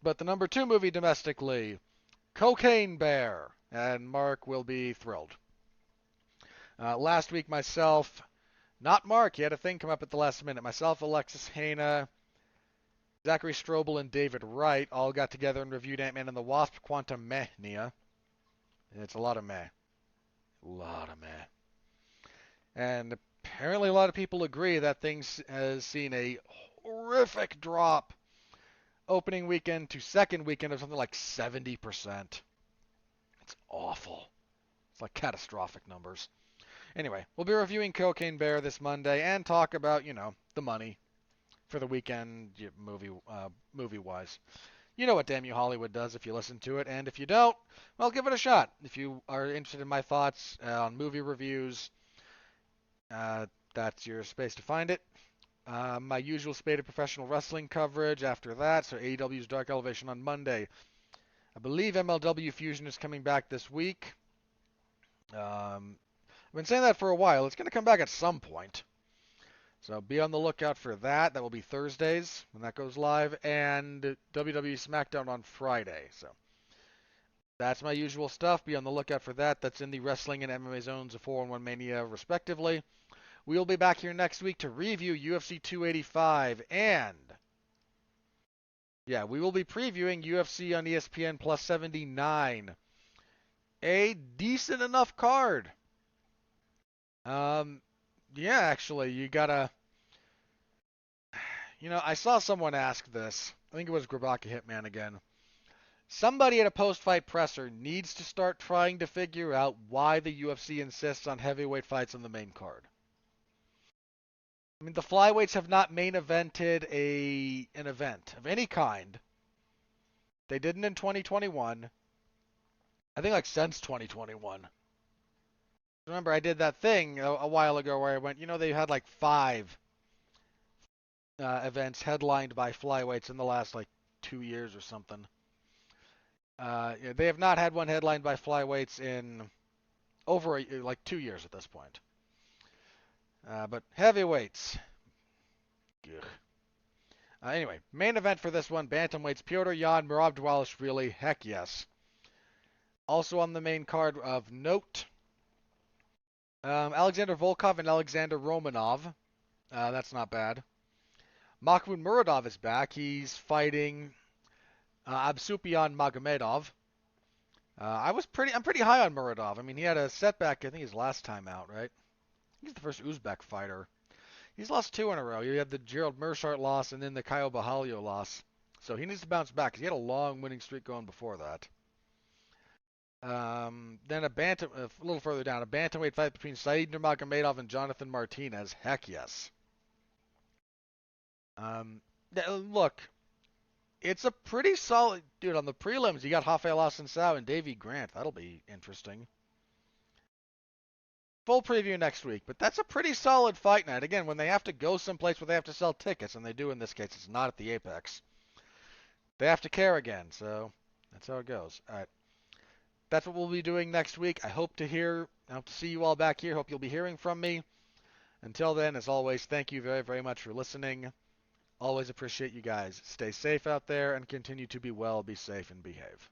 But the number 2 movie domestically, Cocaine Bear, and Mark will be thrilled. Last week, not Mark, he had a thing come up at the last minute. Myself, Alexis Hana, Zachary Strobel, and David Wright all got together and reviewed Ant-Man and the Wasp: Quantumania. It's a lot of meh. And apparently a lot of people agree that thing has seen a horrific drop opening weekend to second weekend of something like 70%. It's awful. It's like catastrophic numbers. Anyway, we'll be reviewing Cocaine Bear this Monday and talk about, the money for the weekend movie-wise. You know what Damn You Hollywood does if you listen to it, and if you don't, well, give it a shot. If you are interested in my thoughts on movie reviews, that's your space to find it. My usual spate of professional wrestling coverage after that, so AEW's Dark Elevation on Monday. I believe MLW Fusion is coming back this week. I've been saying that for a while. It's going to come back at some point. So be on the lookout for that. That will be Thursdays when that goes live, and WWE SmackDown on Friday. So that's my usual stuff. Be on the lookout for that. That's in the Wrestling and MMA zones of 411 Mania, respectively. We'll be back here next week to review UFC 285 and Yeah, we will be previewing UFC on ESPN Plus 79. A decent enough card. Um, yeah, actually, you gotta. I saw someone ask this. I think it was Grabaka Hitman again. Somebody at a post-fight presser needs to start trying to figure out why the UFC insists on heavyweight fights on the main card. I mean, the flyweights have not main evented an event of any kind. They didn't in 2021. I think like since 2021. Remember, I did that thing a while ago where I went, they had like 5 events headlined by flyweights in the last like 2 years or something. Yeah, they have not had one headlined by flyweights in over like 2 years at this point. But heavyweights. Ugh. Anyway, main event for this one, bantamweights, Piotr Jan, Merab Dvalishvili, heck yes. Also on the main card of note, Alexander Volkov and Alexander Romanov. That's not bad. Makhmud Muradov is back. He's fighting Absupian Magomedov. I'm pretty high on Muradov. I mean, he had a setback, I think his last time out, right? He's the first Uzbek fighter. He's lost 2 in a row. You had the Gerald Meerschaert loss and then the Caio Bahalio loss. So he needs to bounce back because he had a long winning streak going before that. Then a little further down, a bantamweight fight between Said Nurmagomedov and Jonathan Martinez. Heck yes. Look, it's a pretty solid dude on the prelims. You got Rafael Assunção and Davey Grant. That'll be interesting. Full preview next week, but that's a pretty solid fight night. Again, when they have to go someplace where they have to sell tickets, and they do in this case, it's not at the Apex. They have to care again, so that's how it goes. All right. That's what we'll be doing next week. I hope to see you all back here. Hope you'll be hearing from me. Until then, as always, thank you very, very much for listening. Always appreciate you guys. Stay safe out there and continue to be well, be safe, and behave.